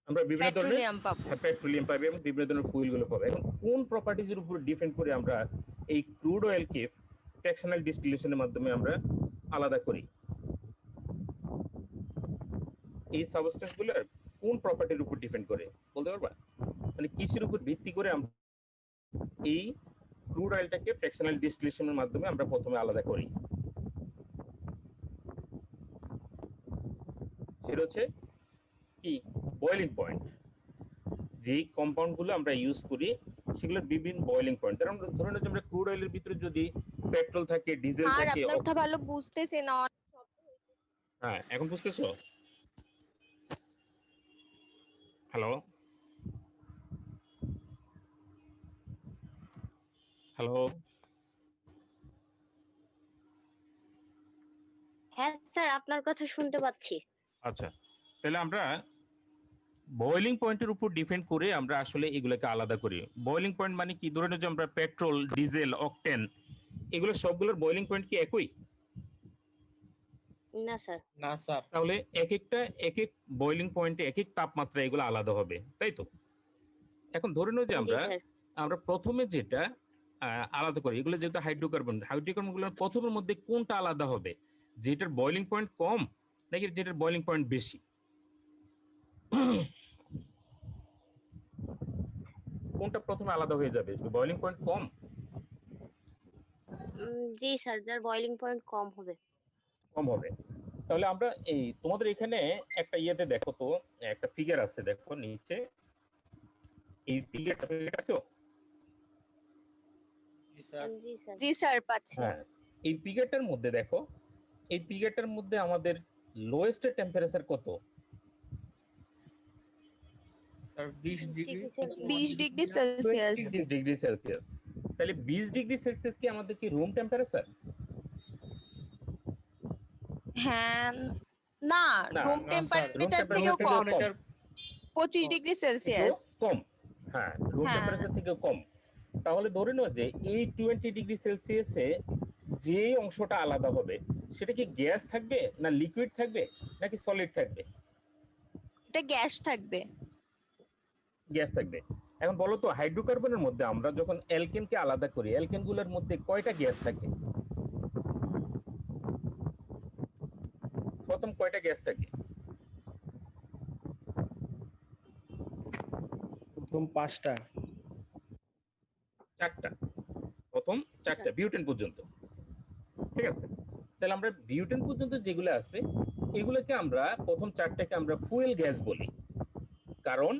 আমরা বিভিন্ন ধরনের পেট্রোলিয়াম পাবো। পেট্রোলিয়াম পাবো এবং বিভিন্ন ধরনের ফুয়েল গুলো পাবো। এখন কোন প্রপার্টিজের উপর ডিপেন্ড করে আমরা এই ক্রুড অয়েলকে ফ্র্যাকশনাল ডিস্টিলেশনের মাধ্যমে আমরা আলাদা করি? এই সাবস্টেন্স গুলোর কোন প্রপার্টির উপর ডিপেন্ড করে বলতে পারবা? মানে কিসের উপর ভিত্তি করে আমরা এই ক্রুড অয়েলটাকে ফ্র্যাকশনাল ডিস্টিলেশনের মাধ্যমে আমরা প্রথমে আলাদা করি? সেটা হচ্ছে কি বয়েলিং পয়েন্ট। যে কম্পাউন্ড গুলো আমরা ইউজ করি সেগুলোর বিভিন্ন বয়েলিং পয়েন্ট। ধরুন যে আমরা ক্রুড অয়েলের ভিতরে যদি পেট্রোল থাকে, ডিজেল আর থাকে। আপনার কথা ভালো বুঝতেছে না। হ্যাঁ, এখন বুঝতেছো? হ্যালো হ্যালো হ্যাঁ স্যার, আপনার কথা শুনতে পাচ্ছি। আচ্ছা, তাহলে আমরা বয়েলিং পয়েন্টের উপর ডিপেন্ড করে আমরা আসলে এগুলোকে আলাদা করি। বয়েলিং পয়েন্ট মানে কি? ধরে যে আমরা পেট্রোল, ডিজেল, অকটেন এগুলো সবগুলোর বয়েলিং পয়েন্ট কি একই? না স্যার। না স্যার। তাহলে এক এক বয়েলিং পয়েন্টে এক এক তাপমাত্রা এগুলো আলাদা হবে, তাই তো? এখন ধরে নাও যে জি আমরা স্যার। আমরা প্রথমে যেটা আলাদা করি, এগুলো যেহেতু হাইড্রোকার্বন গুলোর প্রথমের মধ্যে কোনটা আলাদা হবে? যেটার বয়েলিং পয়েন্ট কম নাকি যেটার বয়েলিং পয়েন্ট বেশি? কোনটা প্রথমে আলাদা হয়ে যাবে? বয়েলিং পয়েন্ট কম? জি স্যার, যার বয়েলিং পয়েন্ট কম হবে। কম হবে। তাহলে আমরা এই তোমাদের এখানে একটা ইয়েতে দেখো তো, একটা ফিগার আছে, দেখো নিচে এই ফিগারটা আছে। জি স্যার। জি স্যার, পাচ্ছি। হ্যাঁ, এই ফিগারটার মধ্যে দেখো, এই ফিগারটার মধ্যে আমাদের লোয়েস্ট টেম্পারেচার কত? 20 degree 20 degree Celsius. 20 degree Celsius. তাহলে 20 ডিগ্রি সেলসিয়াস কি আমাদের কি রুম টেম্পারেচার? হ্যাঁ, না, না, রুম না স্যার, টেম্পারেচার থেকেও কম। 25 ডিগ্রি সেলসিয়াস। কম। হ্যাঁ, রুম হ্যাঁ। টেম্পারেচার থেকে কম। তাহলে ধরে নাও যে এই 20 ডিগ্রি সেলসিয়াসে যে অংশটা আলাদা হবে সেটা কি গ্যাস থাকবে না লিকুইড থাকবে নাকি সলিড থাকবে? এটা গ্যাস থাকবে। গ্যাস থাকবে। এখন বলো তো, হাইড্রোকার্বনের মধ্যে আমরা যখন অ্যালকেনকে আলাদা করি, অ্যালকেনগুলোর মধ্যে কয়টা গ্যাস থাকে? প্রথম কয়টা গ্যাস থাকে? প্রথম 5টা। 4টা। প্রথম 4টা বিউটেন পর্যন্ত। ঠিক আছে, তাহলে আমরা বিউটেন পর্যন্ত যেগুলো আছে এগুলোকে আমরা প্রথম 4টাকে আমরা ফুয়েল গ্যাস বলি, কারণ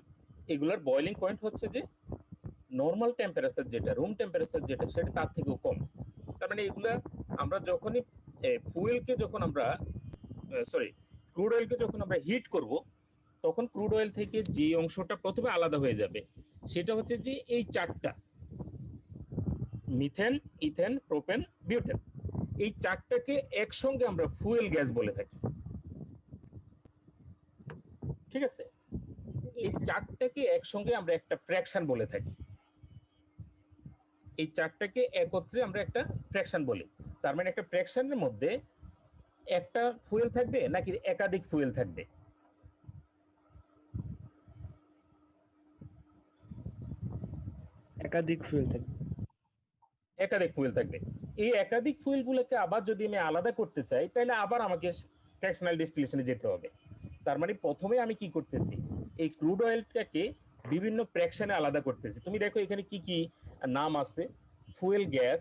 এগুলোর বয়েলিং পয়েন্ট হচ্ছে যে নর্মাল টেম্পারেচার যেটা, রুম টেম্পারেচার যেটা, সেটা তার থেকেও কম। তার মানে এগুলা আমরা যখনই ফুয়েলকে যখন আমরা ক্রুড অয়েলকে যখন আমরা হিট করব, তখন ক্রুড অয়েল থেকে যে অংশটা প্রথমে আলাদা হয়ে যাবে সেটা হচ্ছে যে এই 4টা, মিথেন, ইথেন, প্রোপেন, বিউটেন। এই 4টাকে একসঙ্গে আমরা ফুয়েল গ্যাস বলে থাকি। ঠিক আছে, এই 4টাকে একসঙ্গে আমরা একটা ফ্র্যাকশন বলে থাকি। এই 4টাকে একত্রে আমরা একটা ফ্র্যাকশন বলি। তার মানে একটা ফ্র্যাকশনের মধ্যে একটা ফুয়েল থাকবে নাকি একাধিক ফুয়েল থাকবে? একাধিক ফুয়েল থাকবে। একাধিক ফুয়েল থাকবে। এই একাধিক ফুয়েল গুলোকে আবার যদি আমি আলাদা করতে চাই তাহলে আবার আমাকে ফ্র্যাকশনাল ডিস্টিলেশনে যেতে হবে। তার মানে প্রথমে আমি কি করতেছি, এই ক্রুড অয়েলটাকে বিভিন্ন ফ্র্যাকশনে আলাদা করতেছি। তুমি দেখো এখানে কি কি নাম আছে: ফুয়েল গ্যাস,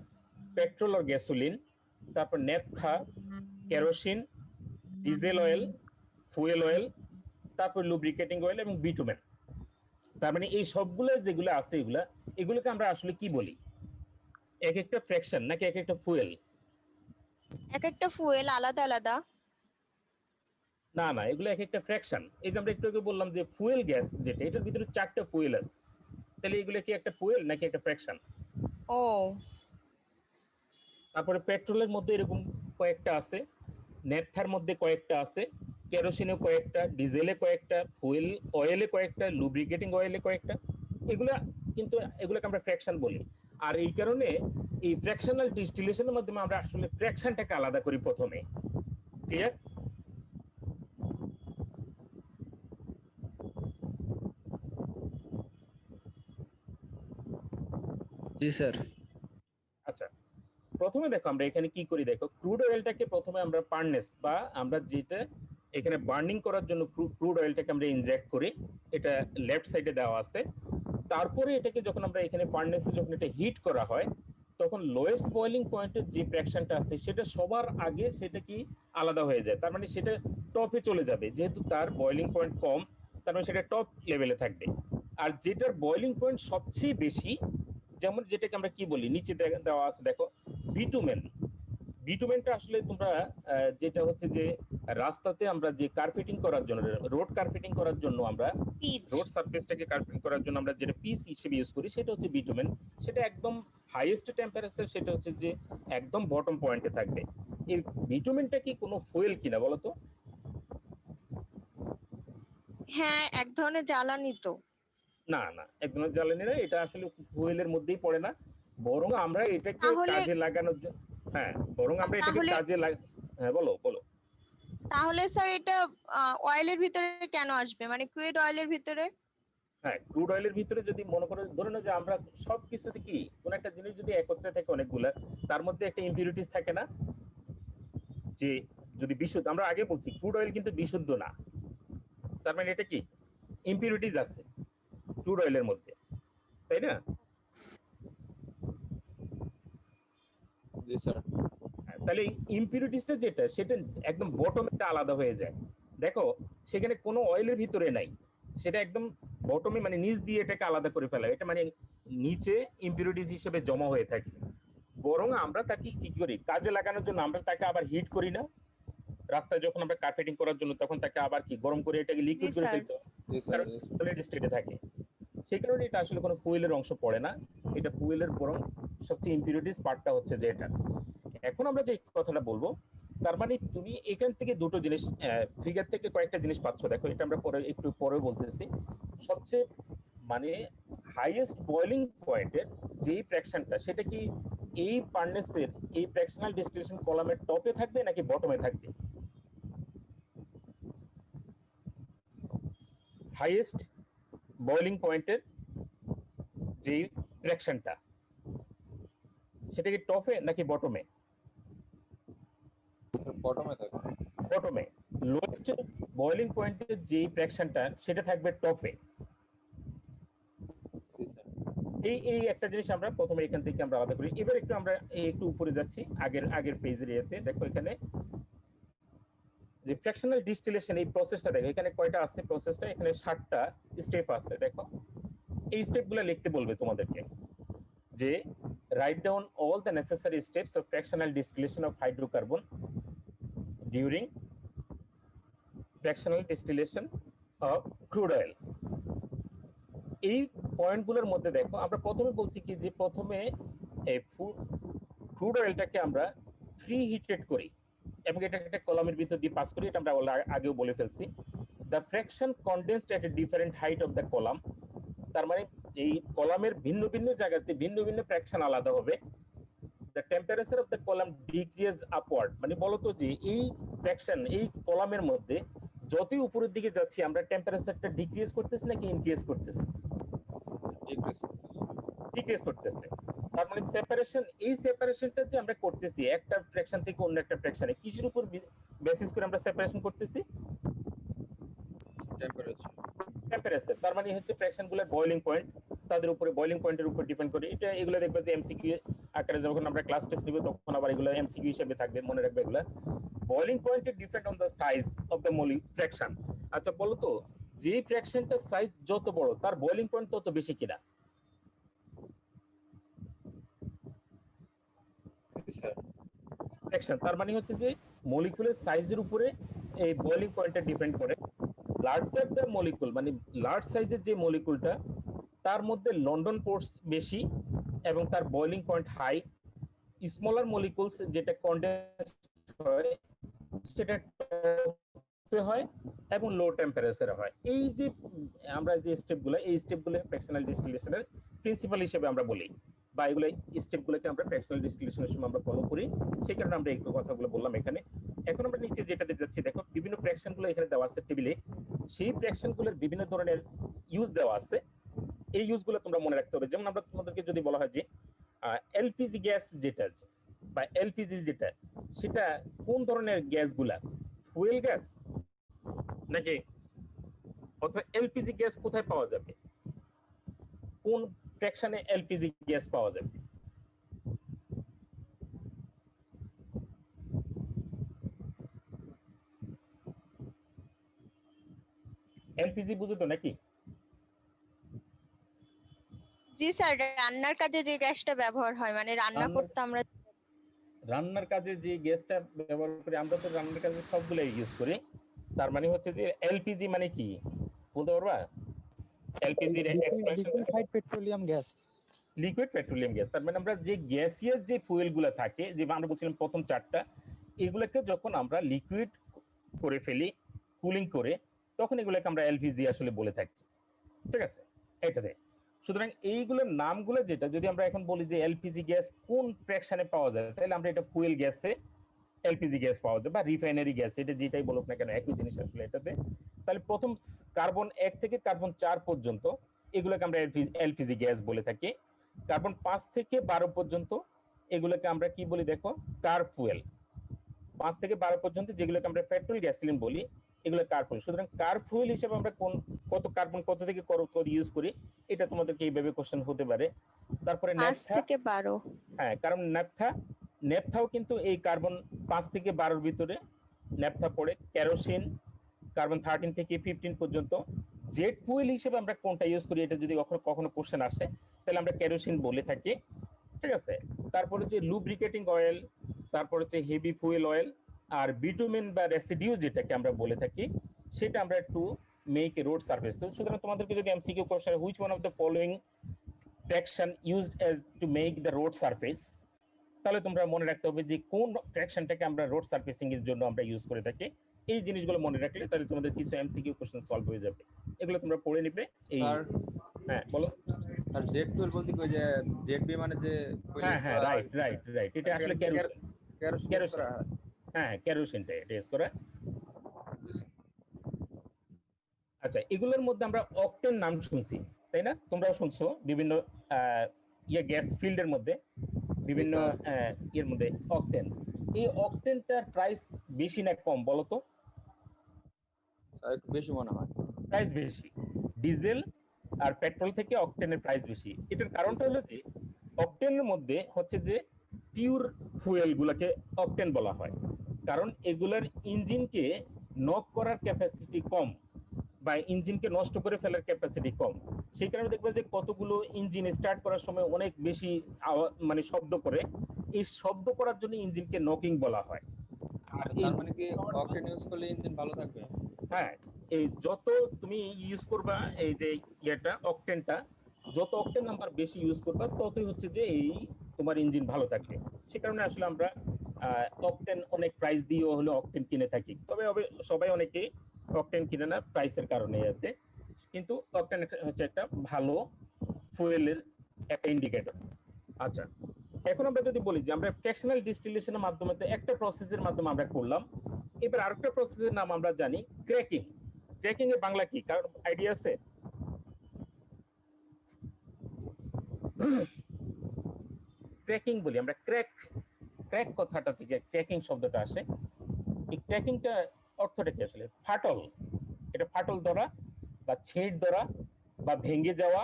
পেট্রোল আর গ্যাসোলিন, তারপর naphtha, kerosene, diesel oil, fuel oil, তারপর লুব্রিকেটিং অয়েল এবং বিটুমেন। তার মানে এই সবগুলো যেগুলো আছে এগুলোকে আমরা আসলে কি বলি? এক একটা ফ্র্যাকশন নাকি এক একটা ফুয়েল? এক একটা ফুয়েল আলাদা আলাদা। না না, এগুলো এক একটা ফ্র্যাকশন। এই যে আমরা একটু আগে বললাম যে ফুয়েল গ্যাস যেটা, এটার ভিতরে 4টা ফুয়েল আছে, তাহলে এগুলো কি একটা ফুয়েল নাকি একটা ফ্র্যাকশন? ও, তারপরে পেট্রোলের মধ্যে এরকম কয়েকটা আছে, নেপথার মধ্যে কয়েকটা আছে, কেরোসিনে কয়েকটা, ডিজেলে কয়েকটা, ফুয়েল অয়েলে কয়েকটা, লুব্রিকেটিং অয়েলে কয়েকটা। এগুলা কিন্তু এগুলোকে আমরা ফ্র্যাকশন বলি। আর এই কারণে এই ফ্র্যাকশনাল ডিস্টিলেশনের মাধ্যমে আমরা আসলে ফ্র্যাকশনটাকে আলাদা করি প্রথমে। ক্লিয়ার? জি স্যার। আচ্ছা, প্রথমে দেখো আমরা এখানে কি করি, দেখো ক্রুড অয়েলটাকে প্রথমে আমরা ফার্নেস বা আমরা যেটা এখানে বার্নিং করার জন্য ক্রুড অয়েলটাকে আমরা ইনজেক্ট করি, এটা লেফট সাইডে দেওয়া আছে। তারপরে এটাকে যখন আমরা এখানে ফার্নেসে যখন এটা হিট করা হয়, তখন লোয়েস্ট বয়লিং পয়েন্টের যে ফ্র্যাকশনটা আছে সেটা সবার আগে সেটা কি আলাদা হয়ে যায়, তার মানে সেটা টপে চলে যাবে, যেহেতু তার বয়লিং পয়েন্ট কম, তার মানে সেটা টপ লেভেলে থাকবে। আর যেটার বয়লিং পয়েন্ট সবচেয়ে বেশি, যেমন যেটাকে আমরা কি বলি, নিচে দেওয়া আছে দেখো বিটুমেন। বিটুমেনটা আসলে তোমরা যেটা হচ্ছে যে রাস্তাতে আমরা যে কার্পেটিং করার জন্য, রোড কার্পেটিং করার জন্য আমরা পিচ। রোড সারফেসটাকে কার্পেটিং করার জন্য আমরা যেটা পিচ হিসেবে ইউজ করি সেটা হচ্ছে বিটুমেন। সেটা একদম হাইয়েস্ট টেম্পারেচার, সেটা হচ্ছে যে একদম বটম পয়েন্টে থাকবে। এই বিটুমেনটা কি কোনো ফুয়েল কিনা বলো তো? হ্যাঁ, এক ধরনের জ্বালানি তো। না না, একদম জ্বালানি না, এটা আসলে ফুয়েলের মধ্যেই পড়ে না, বরং আমরা এটাকে তাহলে কাজে লাগানোর জন্য, হ্যাঁ বরং আমরা এটাকে তাহলে কাজে হ্যাঁ বলো বলো। তাহলে স্যার এটা অয়েলের ভিতরে কেন আসবে, মানে ক্রুড অয়েলের ভিতরে? হ্যাঁ, ক্রুড অয়েলের ভিতরে যদি মনে করো, ধরে নাও যে আমরা সবকিছুতে কি কোন একটা জিনিস যদি একত্রে থাকে অনেকগুলা, তার মধ্যে একটা ইম্পিউরিটিস থাকে না, যে যদি বিশুদ্ধ, আমরা আগে বলছি ক্রুড অয়েল কিন্তু বিশুদ্ধ না, তার মানে এটা কি ইম্পিউরিটিস আছে ক্রুড অয়েলের মধ্যে, তাই না? জি স্যার। তাহলে ইম্পিউরিটিসটা যেটা সেটা একদম বটমে আলাদা হয়ে যায়। দেখো সেখানে কোনো অয়েলের ভিতরে নাই, সেটা একদম বটমে, মানে নিচ দিয়ে এটাকে আলাদা করে ফেলা, এটা মানে নিচে ইম্পিউরিটিস হিসেবে জমা হয়ে থাকে। বরং আমরা তাকে কি করি, কাজে লাগানোর জন্য আমরা তাকে আবার হিট করি না, রাস্তায় যখন আমরা কার্পেটিং করার জন্য তখন তাকে আবার কি গরম করে এটাকে লিকুইড করে স্যার। ফেলতে হয়, জি স্যার। কারণ সলিড স্টেটে থাকে। সেই কারণে এটা আসলে কোনো ফুয়েলের অংশ পড়ে না, এটা ফুয়েলের বরং সবচেয়ে ইম্পিউরিটিস পার্টটা হচ্ছে যে এটা। এখন আমরা যে কথাটা বলবো, তার মানে তুমি এখান থেকে দুটো জিনিস, ফিগার থেকে কয়েকটা জিনিস পাচ্ছ, দেখো এটা আমরা পরে একটু পরে বলতেছি। সবচেয়ে মানে হাইয়েস্ট বয়লিং পয়েন্টের যেই ফ্র্যাকশনটা, সেটা কি এই ফার্নেসের এই ফ্র্যাকশনাল ডিস্টিলেশন কলামের টপে থাকবে নাকি বটমে থাকবে? হাইয়েস্ট বয়লিং পয়েন্টের যেই ফ্র্যাকশনটা, সেটা কি টপে নাকি বটমে? বটমে থাকে। বটমে। লোয়েস্ট বয়লিং পয়েন্টের যে ফ্র্যাকশনটা সেটা থাকবে টপে। জি স্যার। এই একটা জিনিস আমরা প্রথমে এখান থেকে আমরা আলাদা করি। এবার একটু আমরা একটু উপরে যাচ্ছি, আগের পেজের ইয়েতে দেখো এখানে যে ফ্র্যাকশনাল ডিস্টিলেশন এই প্রসেসটা দেখো, এখানে কয়টা আছে প্রসেসটা, এখানে 7টা স্টেপ আছে। দেখো এই স্টেপগুলো লিখতে বলবে তোমাদেরকে, যে write down all the necessary steps of fractional distillation of hydrocarbon during fractional distillation of crude oil. এই পয়েন্টগুলোর মধ্যে দেখো আমরা প্রথমে বলছি কি, যে প্রথমে এই ক্রুড অয়েলটাকে আমরা ফ্রি হিটেড করি এবং এটা একটা কলামের ভিতর দিয়ে পাস করি, এটা আমরা আগেও বলে ফেলছি। The fraction condensed at a different height of the column, তার মানে এই কলামের ভিন্ন ভিন্ন জায়গাতে ভিন্ন ভিন্ন ফ্র্যাকশন আলাদা হবে। The temperature of the column decrease upward, মানে বলতো যে এই ফ্র্যাকশন এই কলামের মধ্যে যতই উপরের দিকে যাচ্ছি আমরা টেম্পারেচারটা ডিক্রিজ করতেছি নাকি ইনক্রিজ করতেছি? ডিক্রিজ করতেছে। তার মানে সেপারেশন, এই সেপারেশনটা যে আমরা করতেছি একটা ফ্র্যাকশন থেকে অন্য একটা ফ্র্যাকশনে, কিসের উপর বেসিস করে আমরা সেপারেশন করতেছি? টেম্পারেচার। তার মানে হচ্ছে ফ্র্যাকশনগুলোর বয়লিং পয়েন্ট, তাদের উপরে বয়লিং পয়েন্টের উপর ডিপেন্ড করে। এটা এগুলো দেখবে যে এমসিকিউ আকারে যখন আমরা ক্লাস টেস্ট নিব তখন আবার এগুলো এমসিকিউ হিসেবে থাকবে, মনে রাখবে এগুলো। Boiling point depend on the size of the mole fraction. আচ্ছা বলো তো, যে ফ্র্যাকশনটার সাইজ যত বড় তার বয়লিং পয়েন্ট তত বেশি কিনা? ফ্র্যাকশন, তার মানে হচ্ছে যে মলিকুলের সাইজের উপরে এই বয়লিং পয়েন্টটা ডিপেন্ড করে। লার্জার দ্য মলিকুল, মানে লার্জ সাইজের যে মলিকুলটা তার মধ্যে লন্ডন পোর্স বেশি এবং তার boiling point high. Smaller molecules যেটা কনডেন্স হয় সেটা টপে হয় এবং লো টেম্পারেচারে হয়। এই যে আমরা যে স্টেপগুলো, এই স্টেপগুলো ফ্র্যাকশনাল ডিস্টিলেশনের প্রিন্সিপাল হিসেবে আমরা বলি, বা এগুলো স্টেপগুলোকে আমরা ফ্র্যাকশনাল ডিস্টিলেশনের সময় আমরা ফলো করি, সেই কারণে আমরা এই কথাগুলো বললাম এখানে। এখন আমরা নিচে যেটাতে যাচ্ছি, দেখো বিভিন্ন ফ্র্যাকশনগুলো এখানে দেওয়া আছে টেবিলে, সেই ফ্র্যাকশনগুলোর বিভিন্ন ধরনের ইউজ দেওয়া আছে। এই ইউজগুলো তোমরা মনে রাখতে হবে। যেমন আমরা তোমাদেরকে যদি বলা হয় যে এলপিজি গ্যাস যেটা বা এলপিজি যেটা, সেটা কোন ধরনের গ্যাসগুলা, ফুয়েল গ্যাস নাকি, অথবা এলপিজি গ্যাস কোথায় পাওয়া যাবে, কোন ফ্র্যাকশনে এলপিজি গ্যাস পাওয়া যাবে? এলপিজি বুঝো তো নাকি? জি স্যার, রান্নার কাজে যে গ্যাসটা ব্যবহার হয়, মানে রান্না রান্নার- করতে আমরা রান্নার কাজে যে গ্যাসটা ব্যবহার করি আমরা, তো রান্নার কাজে সবগুলাই ইউজ করি। তার মানে হচ্ছে যে এলপিজি মানে কি বলতে পারবা? এলপিজি এর expression liquefied petroleum gas. Liquid petroleum gas. তার মানে আমরা যে গ্যাসিয়াস যে ফুয়েল গুলা থাকে, যে আমরা বলছিলাম প্রথম চারটা, এগুলোকে যখন আমরা লিকুইড করে ফেলি কুলিং করে, তখন এগুলোকে আমরা এলপিজি আসলে বলে থাকি। ঠিক আছে, এটাতে। সুতরাং এইগুলোর নামগুলো যেটা, যদি আমরা এখন বলি যে এলপিজি গ্যাস কোন ফ্র্যাকশনে পাওয়া যায়, তাহলে আমরা এটা ফুয়েল গ্যাসে এলপিজি গ্যাস পাওয়া যায়, বা রিফাইনারি গ্যাস, এটা যেটাই বলুক না কেন একই জিনিস আসলে এটাতে। তাহলে প্রথম কার্বন 1 থেকে কার্বন 4 পর্যন্ত এগুলোকে আমরা এলপিজি গ্যাস বলে থাকি। কার্বন 5 থেকে 12 পর্যন্ত এগুলোকে আমরা কি বলি দেখো, কার ফুয়েল। 5 থেকে 12 পর্যন্ত যেগুলোকে আমরা পেট্রোল গ্যাসোলিন বলি, এগুলো কার ফুয়েল। সুতরাং কার ফুয়েল হিসেবে আমরা কোন কত কার্বন কত থেকে কত ইউজ করি, এটা তোমাদেরকে এইভাবে কোশ্চেন হতে পারে। তারপরে 5 ন্যাপথা, থেকে 12। হ্যাঁ, কারণ ন্যাপথাও কিন্তু এই কার্বন 5 থেকে 12 ভিতরে ন্যাপথা পড়ে। কেরোসিন কার্বন 13 থেকে 15 পর্যন্ত। জেট ফুয়েল হিসেবে আমরা কোনটা ইউজ করি, এটা যদি কখনো কোশ্চেন আসে তাহলে আমরা কেরোসিন বলে থাকি। ঠিক আছে, তারপর হচ্ছে লুব্রিকেটিং অয়েল, তারপর হচ্ছে হেভি ফুয়েল অয়েল, আর বিটুমিন বা রেসিডিউ যেটাকে আমরা বলে থাকি, সেটা আমরা to make a road surface. তো সুতরাং তোমাদেরকে যদি MCQ question, which one of the following fraction used as to make the road surface, তাহলে তোমরা মনে রাখতে হবে যে কোন ফ্র্যাকশনটাকে আমরা রোড সারফেসিং এর জন্য আমরা ইউজ করে থাকি। এই জিনিসগুলো মনে রাখলে তাহলে তোমাদের কিছু এমসিকিউ কোশ্চেন সলভ হয়ে যাবে। এগুলো তোমরা পড়ে নিবে। এই স্যার হ্যাঁ বলো। স্যার জেড ফুয়েল বলতে কি ওই যে জেড বি মানে যে হ্যাঁ হ্যাঁ, রাইট, এটা আসলে কেরোসিন। Kerosene kerosene. করা হয়। হ্যাঁ, কেরোসিনটা এটা ইউজ করা। আচ্ছা, এগুলোর মধ্যে আমরা অকটেন নাম শুনছি, তাই না? তোমরাও শুনছো বিভিন্ন গ্যাস ফিল্ডের মধ্যে, বিভিন্ন এর মধ্যে অকটেন। এই অকটেনটার প্রাইস বেশি না কম বলো তো? স্যার একটু বেশি মনে হয়। প্রাইস বেশি। ডিজেল আর পেট্রোল থেকে অকটেনের প্রাইস বেশি। এটার কারণটা হলো যে অকটেনের মধ্যে হচ্ছে যে পিওর ফুয়েল গুলাকে অকটেন বলা হয়, কারণ এগুলার ইঞ্জিনকে নক করার ক্যাপাসিটি কম, বা ইঞ্জিনকে নষ্ট করে ফেলার ক্যাপাসিটি কম। সেই কারণে দেখবে যে কতগুলো ইঞ্জিন স্টার্ট করার সময় অনেক বেশি মানে শব্দ করে। এই শব্দ করার জন্য ইঞ্জিনকে নকিং বলা হয়। আর তার মানে কি অকটেন ইউজ করলে ইঞ্জিন ভালো থাকবে? হ্যাঁ, এই যত তুমি ইউজ করবা এই যে অকটেনটা, যত অকটেন নাম্বার বেশি ইউজ করবা, ততই হচ্ছে যে এই তোমার ইঞ্জিন ভালো থাকবে। সে কারণে আসলে আমরা অকটেন অনেক প্রাইস দিয়েও হলো অকটেন কিনে থাকি। তবে সবাই অনেকে অকটেন কিনে না প্রাইসের কারণে এতে, কিন্তু অকটেন হচ্ছে একটা ভালো ফুয়েলের একটা ইন্ডিকেটর। আচ্ছা, এখন আমরা যদি বলি যে আমরা ফ্র্যাকশনাল ডিস্টিলেশনের মাধ্যমে তো একটা প্রসেসের মাধ্যমে আমরা করলাম, এবার আরেকটা প্রসেসের নাম আমরা জানি ক্র্যাকিং। ক্র্যাকিং এর বাংলা কি, কারণ আইডিয়া আছে? ক্র্যাকিং বলি আমরা, ক্র্যাক কথাটা থেকে ক্র্যাকিং শব্দটা আসে। এই ক্র্যাকিংটা অর্থটা কি আসলে? ফাটল। এটা ফাটল ধরা বা ছেঁড় ধরা বা ভেঙে যাওয়া,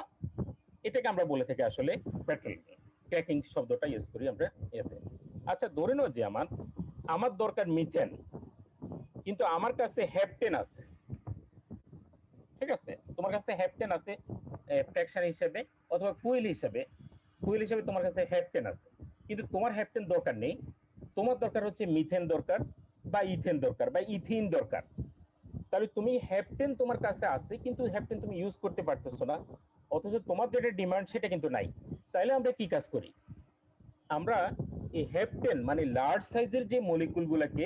এটাকে আমরা বলে থাকি আসলে পেট্রোল। ক্র্যাকিং শব্দটা ইউজ করি আমরা এতে। আচ্ছা, ধরে নাও যে আমার দরকার মিথেন, কিন্তু আমার কাছে হেপটেন আছে। ঠিক আছে, তোমার কাছে হেপটেন আছে ফ্র্যাকশন হিসেবে অথবা ফুয়েল হিসেবে তোমার কাছে হেপটেন আছে, কিন্তু তোমার হেপটেন দরকার নেই। তোমার দরকার হচ্ছে মিথেন দরকার, বা ইথেন দরকার, বা ইথিন দরকার। তাহলে তুমি হেপটেন তোমার কাছে আছে, কিন্তু হেপটেন তুমি ইউজ করতে পারতেছো না, অথচ তোমার যেটা ডিমান্ড সেটা কিন্তু নাই। তাহলে আমরা কি কাজ করি? আমরা এই হেপটেন মানে লার্জ সাইজের যে মলিকুল গুলাকে,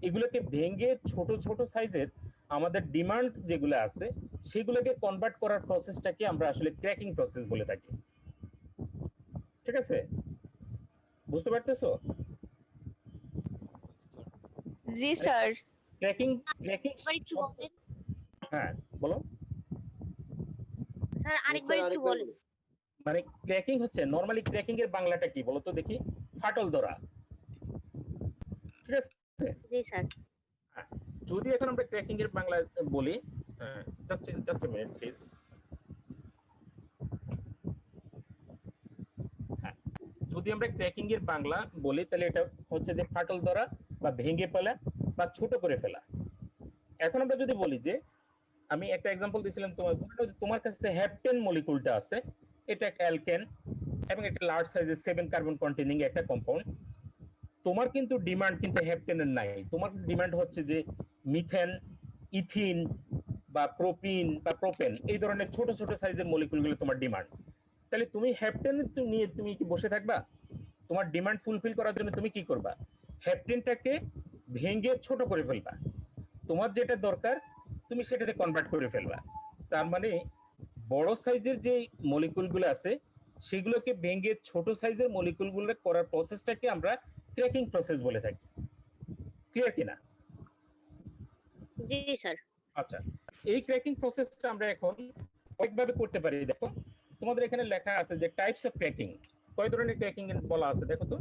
এগুলোকে ভেঙে ছোট ছোট সাইজের আমাদের ডিমান্ড যেগুলো আছে সেগুলোকে কনভার্ট করার প্রসেসটাকে আমরা আসলে ক্র্যাকিং প্রসেস বলে থাকি। ঠিক আছে, বুঝতে পারতেছো? জি স্যার। ক্র্যাকিং আরেকবার একটু বলেন হ্যাঁ বলো। স্যার, আরেকবার একটু বলেন। মানে ক্র্যাকিং হচ্ছে নরমালি ক্র্যাকিং এর বাংলাটা কি বলতো দেখি? ফাটল ধরা। ঠিক আছে? জি স্যার। হ্যাঁ, যদি এখন আমরা ক্র্যাকিং এর বাংলা বলি, জাস্ট এ মিনিট প্লিজ। হ্যাঁ, যদি আমরা ক্র্যাকিং এর বাংলা বলি তাহলে এটা হচ্ছে যে ফাটল ধরা বা ভেঙে ফেলা বা ছোট করে ফেলা। এখন আমরা যদি বলি যে আমি একটা এক্সাম্পল দিয়েছিলাম তোমার কাছে হ্যাপটেন মলিকুলটা আছে, এটা একটা অ্যালকেন এবং একটা লার্জ সাইজের 7 কার্বন কন্টেনিং একটা কম্পাউন্ড। তোমার কিন্তু ডিমান্ড কিন্তু হ্যাপটেনের নাই, তোমার ডিমান্ড হচ্ছে যে মিথেন, ইথিন বা প্রোপিন বা প্রোপেন, এই ধরনের ছোট ছোট সাইজের মলিকুলগুলো তোমার ডিমান্ড। তাহলে তুমি হ্যাপটেন নিয়ে তুমি কি বসে থাকবা? তোমার ডিমান্ড ফুলফিল করার জন্য তুমি কি করবা? হ্যাপটেনটাকে ভেঙে ছোট করে ফেলবা, তোমার যেটা দরকার তুমি সেটাতে কনভার্ট করে ফেলবা। তার মানে বড় সাইজের যে মলিকুলগুলো আছে সেগুলোকে ভেঙে ছোট সাইজের মলিকুলগুলো করার প্রসেসটাকে আমরা ক্র্যাকিং প্রসেস বলে থাকি। ক্লিয়ার কিনা? জি স্যার। আচ্ছা, এই ক্র্যাকিং প্রসেসটা আমরা এখন কয়েকভাবে করতে পারি। দেখো তোমাদের এখানে লেখা আছে যে টাইপস অফ ক্র্যাকিং, কয় ধরনের ক্র্যাকিং বলা আছে দেখো তো?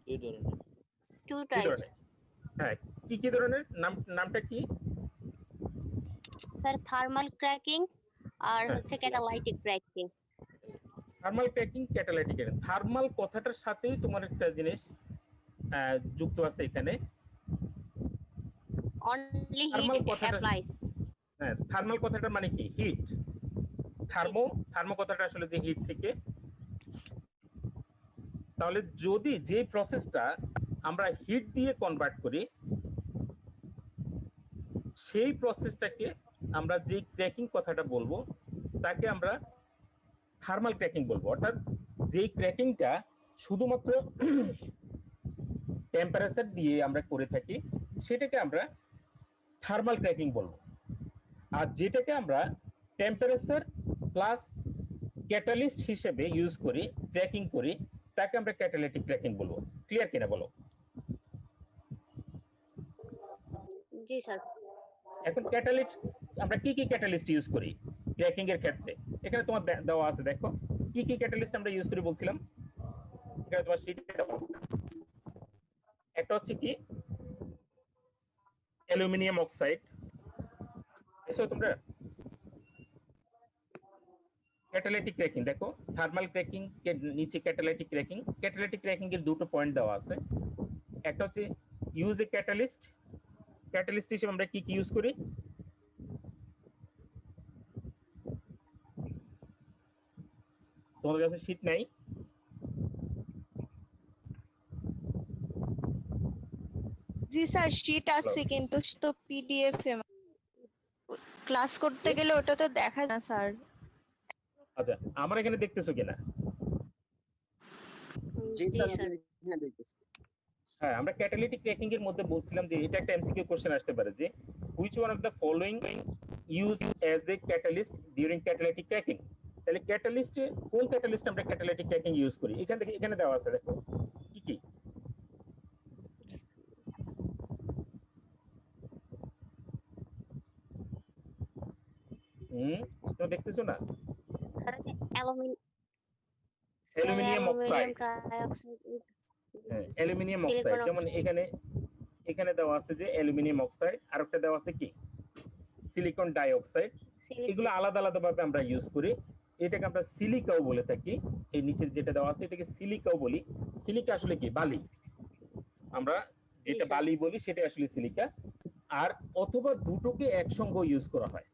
2 ধরনের। 2 কি টাইপস। ধরনের? হ্যাঁ, কি কি ধরনের? নামটা কি? স্যার থার্মাল ক্র্যাকিং আর হ্যাঁ। হচ্ছে catalytic cracking. Thermal cracking, catalytic cracking. Thermal কথাটার সাথেই তোমার একটা জিনিস যুক্ত আছে এখানে। অনলি থার্মাল হিট কথাটা, অ্যাপ্লাইজ। হ্যাঁ, থার্মাল কথাটা মানে কি? হিট। থার্মো কথাটা আসলে যে হিট থেকে। তাহলে যদি যে প্রসেসটা আমরা হিট দিয়ে কনভার্ট করি সেই প্রসেসটাকে আমরা যে ক্র্যাকিং কথাটা বলবো তাকে আমরা থার্মাল ক্র্যাকিং বলবো। অর্থাৎ যে ক্র্যাকিংটা শুধুমাত্র টেম্পারেচার দিয়ে আমরা করে থাকি সেটাকে আমরা থার্মাল ক্র্যাকিং বলবো। আর যেটাকে আমরা টেম্পারেচার প্লাস ক্যাটালিস্ট হিসেবে ইউজ করি, ক্র্যাকিং করি, তাকে আমরা ক্যাটালিটিক ক্র্যাকিং বলবো। ক্লিয়ার কিনা বলো? জি স্যার। এখন ক্যাটালিস্ট আমরা কি কি ক্যাটালিস্ট ইউজ করি ক্র্যাকিং এর ক্ষেত্রে? এখানে তোমার দেওয়া আছে, দেখো কি কি ক্যাটালিস্ট আমরা ইউজ করি বলছিলাম। এখানে তোমার শীটে দেওয়া আছে। একটা হচ্ছে কি অ্যালুমিনিয়াম অক্সাইড, এসো তোমরা। ক্যাটালাইটিক ক্র্যাকিং দেখো, থার্মাল ক্র্যাকিং এর নিচে ক্যাটালাইটিক ক্র্যাকিং। ক্যাটালাইটিক ক্র্যাকিং এর দুটো পয়েন্ট দেওয়া আছে। একটা হচ্ছে ইউজ এ ক্যাটালিস্ট, ক্যাটালিস্ট হিসেবে আমরা কি কি ইউজ করি? তোমাদের কাছে শীট নাই? জি স্যার, শীট আছে কিন্তু তো পিডিএফ এ ক্লাস করতে গেলে ওটা তো দেখা যায় না স্যার। আচ্ছা, আমার এখানে দেখতেছো কিনা? জি স্যার। হ্যাঁ, আমরা ক্যাটালিটিক ক্র্যাকিং এর মধ্যে বলছিলাম যে এটা একটা এমসিকিউ কোশ্চেন আসতে পারে যে which one of the following use as a catalyst during catalytic cracking. তাহলে ক্যাটালিস্টে কোন ক্যাটালিস্ট আমরা ক্যাটালাইটিক ক্র্যাকিং ইউজ করি? এখান থেকে এখানে দেওয়া আছে, দেখো কি কি। তো দেখতেছো না? স্যার অ্যালুমিনিয়াম অক্সাইড, ট্রাইঅক্সাইড, হ্যাঁ অ্যালুমিনিয়াম অক্সাইড। সিলিকন যেমন এখানে দেওয়া আছে যে অ্যালুমিনিয়াম অক্সাইড, আর একটা দেওয়া আছে কি সিলিকন ডাইঅক্সাইড। এগুলো আলাদা আলাদা ভাবে আমরা ইউজ করি। এটাকে আমরা সিলিকাও বলে থাকি। এই নিচে যেটা দেওয়া আছে এটাকে সিলিকাও বলি। সিলিকা আসলে কি? বালি। আমরা যেটা বালি বলি সেটা আসলে সিলিকা। আর অথবা দুটোকে একসঙ্গে ইউজ করা হয়।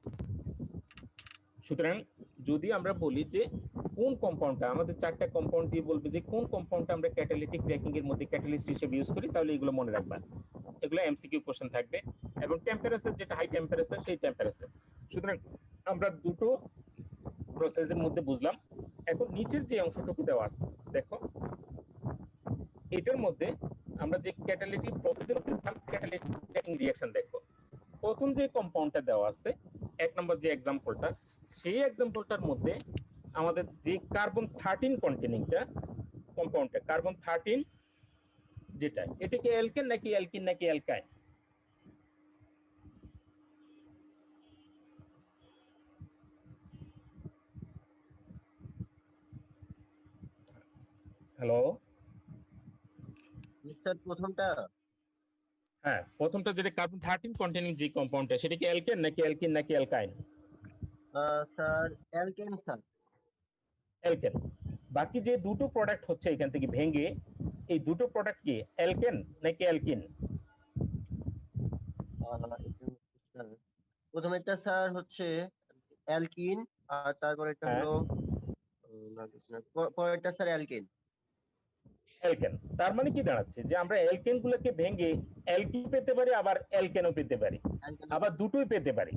সুতরাং যদি আমরা বলি যে কোন কম্পাউন্ডটা, আমাদের চারটা কম্পাউন্ড দিয়ে বলবে যে কোন কম্পাউন্ডটা আমরা ক্যাটালিটিক ক্র্যাকিং এর মধ্যে ক্যাটালিস্ট হিসেবে ইউজ করি, তাহলে এগুলো মনে রাখবা। এগুলো এমসিকিউ কোশ্চেন থাকবে। এবং টেম্পারেচার যেটা হাই টেম্পারেচার সেই টেম্পারেচার। সুতরাং আমরা দুটো প্রসেসের মধ্যে বুঝলাম। এখন নিচের যে অংশটুকু দেওয়া আছে দেখো, এটার মধ্যে আমরা যে ক্যাটালিটিক প্রসেসের ক্যাটালিটিক ক্র্যাকিং রিঅ্যাকশন দেখো। প্রথম যে কম্পাউন্ডটা দেওয়া আছে 1 নম্বর যে এক্সাম্পলটা, সেই এক্সাম্পলটার মধ্যে আমাদের যে কার্বন 13 কন্টেনিংটা কম্পাউন্ডটা, কার্বন 13 যেটা, এটা কি অ্যালকেন নাকি অ্যালকিন নাকি অ্যালকাইন? হ্যালো, স্যার প্রথমটা হ্যাঁ প্রথমটা যেটা কার্বন 13 কন্টেনিং যে কম্পাউন্ডটা, সেটা কি অ্যালকেন নাকি অ্যালকিন নাকি অ্যালকাইন? Sir alkane sir. অ্যালকেন। বাকি যে দুটো প্রোডাক্ট হচ্ছে এখান থেকে ভেঙে, এই দুটো প্রোডাক্ট কি অ্যালকেন নাকি অ্যালকিন? প্রথমেরটা স্যার হচ্ছে অ্যালকিন, আর তারপরেরটা হ্যাঁ। হলো পরেরটা স্যার অ্যালকেন। অ্যালকেন। তার মানে কি দাঁড়াচ্ছে যে আমরা অ্যালকেন গুলোকে ভেঙে অ্যালকিন পেতে পারি, আবার অ্যালকেনও পেতে পারি, আবার দুটোই পেতে পারি।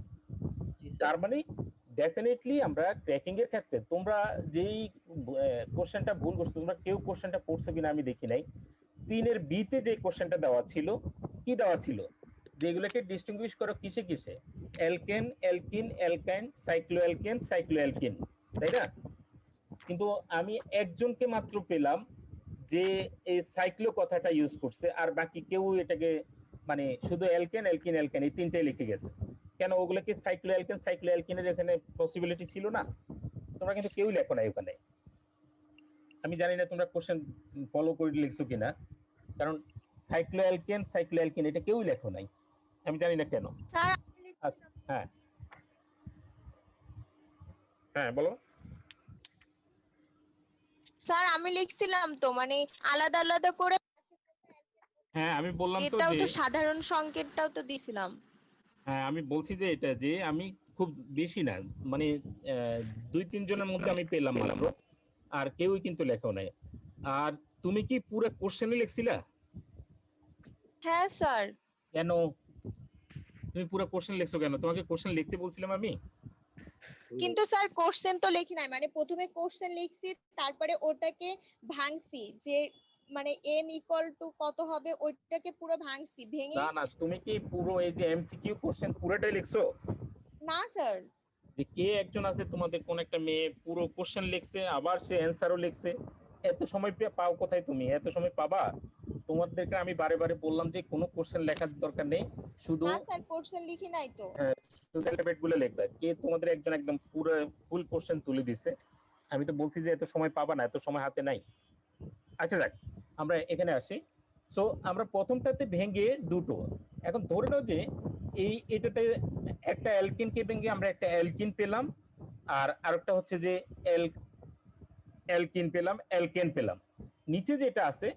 তার মানে ডেফিনেটলি আমরা ক্র্যাকিং এর ক্ষেত্রে তোমরা যেই কোশ্চেনটা ভুল করছো, তোমরা কেউ কোশ্চেনটা পড়ছো কিনা আমি দেখি নাই। 3 এর বি তে যে কোশ্চেনটা দেওয়া ছিল, কি দেওয়া ছিল, যেগুলোকে ডিস্টিংগুইশ করো কিসে কিসে, অ্যালকেন, অ্যালকিন, অ্যালকাইন, সাইক্লোঅ্যালকেন, সাইক্লোঅ্যালকিন, তাই না? কিন্তু আমি একজনকে মাত্র পেলাম যে এই সাইক্লো কথাটা ইউজ করছে, আর বাকি কেউ এটাকে মানে শুধু অ্যালকেন, অ্যালকিন, অ্যালকেন এই তিনটাই লিখে গেছে। কেন, ওগুলো কি সাইক্লোঅ্যালকেন, সাইক্লোঅ্যালকিনের এখানে পসিবিলিটি ছিল না? তোমরা কিন্তু কেউ লেখো নাই ওখানে। আমি জানি না তোমরা কোশ্চেন ফলো করে লিখছো কিনা, কারণ সাইক্লোঅ্যালকেন, সাইক্লোঅ্যালকিন এটা কেউ লেখো নাই, আমি জানি না কেন। স্যার হ্যাঁ হ্যাঁ বলো। স্যার আমি লিখছিলাম তো, মানে আলাদা আলাদা করে, হ্যাঁ আমি বললাম তো এটাও যে, তো সাধারণ সংকেতটাও তো দিছিলাম। হ্যাঁ আমি বলছি যে এটা যে আমি খুব বেশি না, মানে 2-3 জনের মধ্যে আমি পেলাম মাত্র, আর কেউই কিন্তু লেখাও নাই। আর তুমি কি পুরো কোশ্চেনই লিখছিলা? হ্যাঁ স্যার। কেন তুমি পুরো কোশ্চেন লিখছো কেন? তোমাকে কোশ্চেন লিখতে বলছিলাম আমি? কিন্তু স্যার কোশ্চেন তো লিখি নাই, মানে প্রথমে কোশ্চেন লিখছি, তারপরে ওটাকে ভাঙছি, যে মানে n ইকুয়াল টু কত হবে ওইটাকে পুরো ভাঙছি, ভেঙে। না না, তুমি কি পুরো এই যে এমসিকিউ কোশ্চেন পুরোটাই লিখছো? না স্যার। যে কে একজন আছে তোমাদের কোন একটা মেয়ে পুরো কোশ্চেন লিখছে, আবার সে অ্যানসারও লিখছে, এত সময় পাও কোথায়? তুমি এত সময় পাবা? তোমাদেরকে আমি বারে বারে বললাম যে কোনো কোশ্চেন লেখার দরকার নেই, শুধু না স্যার কোশ্চেন লিখি নাই তো। শুধু এলিমেন্ট গুলো লিখবে। কে তোমাদের একজন একদম পুরো ফুল কোশ্চেন তুলে দিছে? আমি তো বলছি যে এত সময় পাবা না, এত সময় হাতে নাই। আচ্ছা যাক, আমরা এখানে আসি। সো আমরা প্রথমটাতে ভেঙে দুটো, এখন ধরে নাও যে এই এটাতে একটা অ্যালকিনকে ভেঙে আমরা একটা অ্যালকিন পেলাম, আর আরেকটা হচ্ছে যে অ্যালকিন পেলাম, অ্যালকেন পেলাম। নিচে যেটা আছে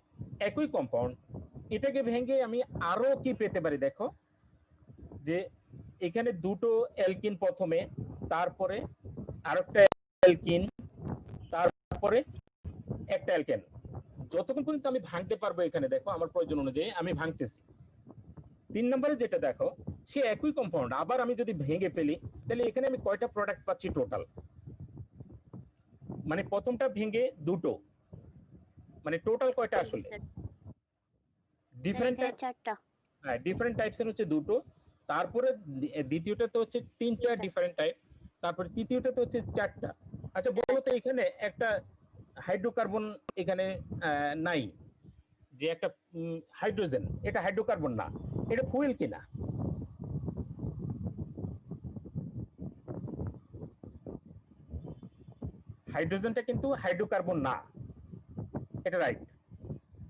একই কম্পাউন্ড, এটাকে ভেঙে আমি আরো কি পেতে পারি? দেখো যে এখানে দুটো অ্যালকিন প্রথমে, তারপরে আরেকটা অ্যালকিন, তারপরে একটা অ্যালকেন। যতক্ষণ পর্যন্ত আমি ভাঙতে পারবো, এখানে দেখো আমার প্রয়োজন অনুযায়ী আমি ভাঙতেছি। 3 নম্বরে যেটা দেখো, সে একই কম্পাউন্ড, আবার আমি যদি ভেঙে ফেলি, তাহলে এখানে আমি কয়টা প্রোডাক্ট পাচ্ছি টোটাল? মানে প্রথমটা ভেঙে দুটো, মানে টোটাল কয়টা আসলে? ডিফারেন্ট, চারটা। হ্যাঁ ডিফারেন্ট টাইপসের হচ্ছে দুটো, তারপরে দ্বিতীয়টা তো হচ্ছে 3টা ডিফারেন্ট টাইপ, তারপরে তৃতীয়টা তো হচ্ছে 4টা। আচ্ছা বলো তো, এখানে একটা হাইড্রোকার্বন এখানে নাই, যে একটা হাইড্রোজেন, এটা হাইড্রোকার্বন না, এটা ফুয়েল কিনা? হাইড্রোজেনটা কিন্তু হাইড্রোকার্বন না, এটা রাইট,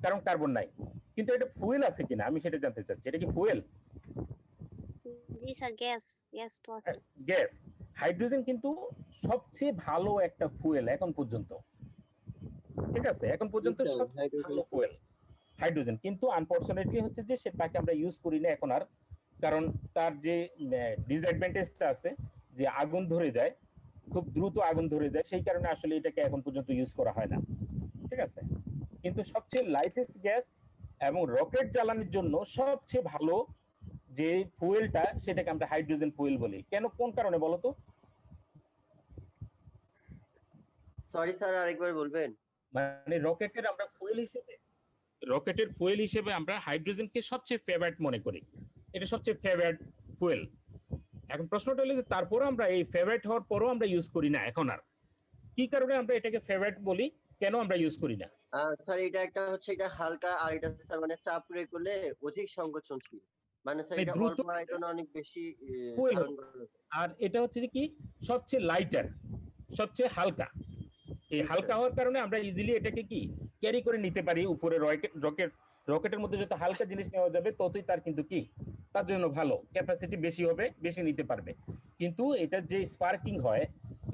কারণ কার্বন নাই। কিন্তু এটা ফুয়েল আছে কিনা আমি সেটা জানতে চাচ্ছি, এটা কি ফুয়েল? জি স্যার, গ্যাস গ্যাস তো আছে। গ্যাস। হাইড্রোজেন কিন্তু সবচেয়ে ভালো একটা ফুয়েল এখন পর্যন্ত, ঠিক আছে? এখন পর্যন্ত সবচেয়ে ভালো ফুয়েল হাইড্রোজেন, কিন্তু আনফরচুনেটলি হচ্ছে যে সেটাকে আমরা ইউজ করি না এখন আর, কারণ তার যে ডিসঅ্যাডভান্টেজটা আছে যে আগুন ধরে যায়, খুব দ্রুত আগুন ধরে যায়, সেই কারণে আসলে এটাকে এখন পর্যন্ত ইউজ করা হয় না, ঠিক আছে? কিন্তু সবচেয়ে লাইটেস্ট গ্যাস এবং রকেট জ্বালানোর জন্য সবচেয়ে ভালো যে ফুয়েলটা, সেটাকে আমরা হাইড্রোজেন ফুয়েল বলি। কেন, কোন কারণে বলো তো? সরি স্যার, আরেকবার বলবেন? মানে রকেটের আমরা ফুয়েল হিসেবে, রকেটের ফুয়েল হিসেবে আমরা হাইড্রোজেনকে সবচেয়ে ফেভারিট মনে করি, এটা সবচেয়ে ফেভারিট ফুয়েল। এখন প্রশ্নটা হলো যে তারপরে আমরা এই ফেভারিট হওয়ার পরও আমরা ইউজ করি না এখন আর, কি কারণে আমরা এটাকে ফেভারিট বলি, কেন আমরা ইউজ করি না? স্যার এটা একটা হচ্ছে এটা হালকা, আর এটা স্যার মানে চাপ প্রয়োগ করলে অধিক সংকোচনশীল, মানে স্যার মানে এটা দ্রুত অল্প আয়তনে অনেক বেশি ফুয়েল ধারণ করে। আর এটা হচ্ছে যে কি সবচেয়ে লাইটার, সবচেয়ে হালকা। এই হালকা হওয়ার কারণে আমরা ইজিলি এটাকে কি ক্যারি করে নিতে পারি উপরে রকেটের মধ্যে যত হালকা জিনিস নেওয়া যাবে ততই তার কিন্তু কি তার জন্য ভালো, ক্যাপাসিটি বেশি হবে, বেশি নিতে পারবে। কিন্তু এটা যে স্পার্কিং হয়,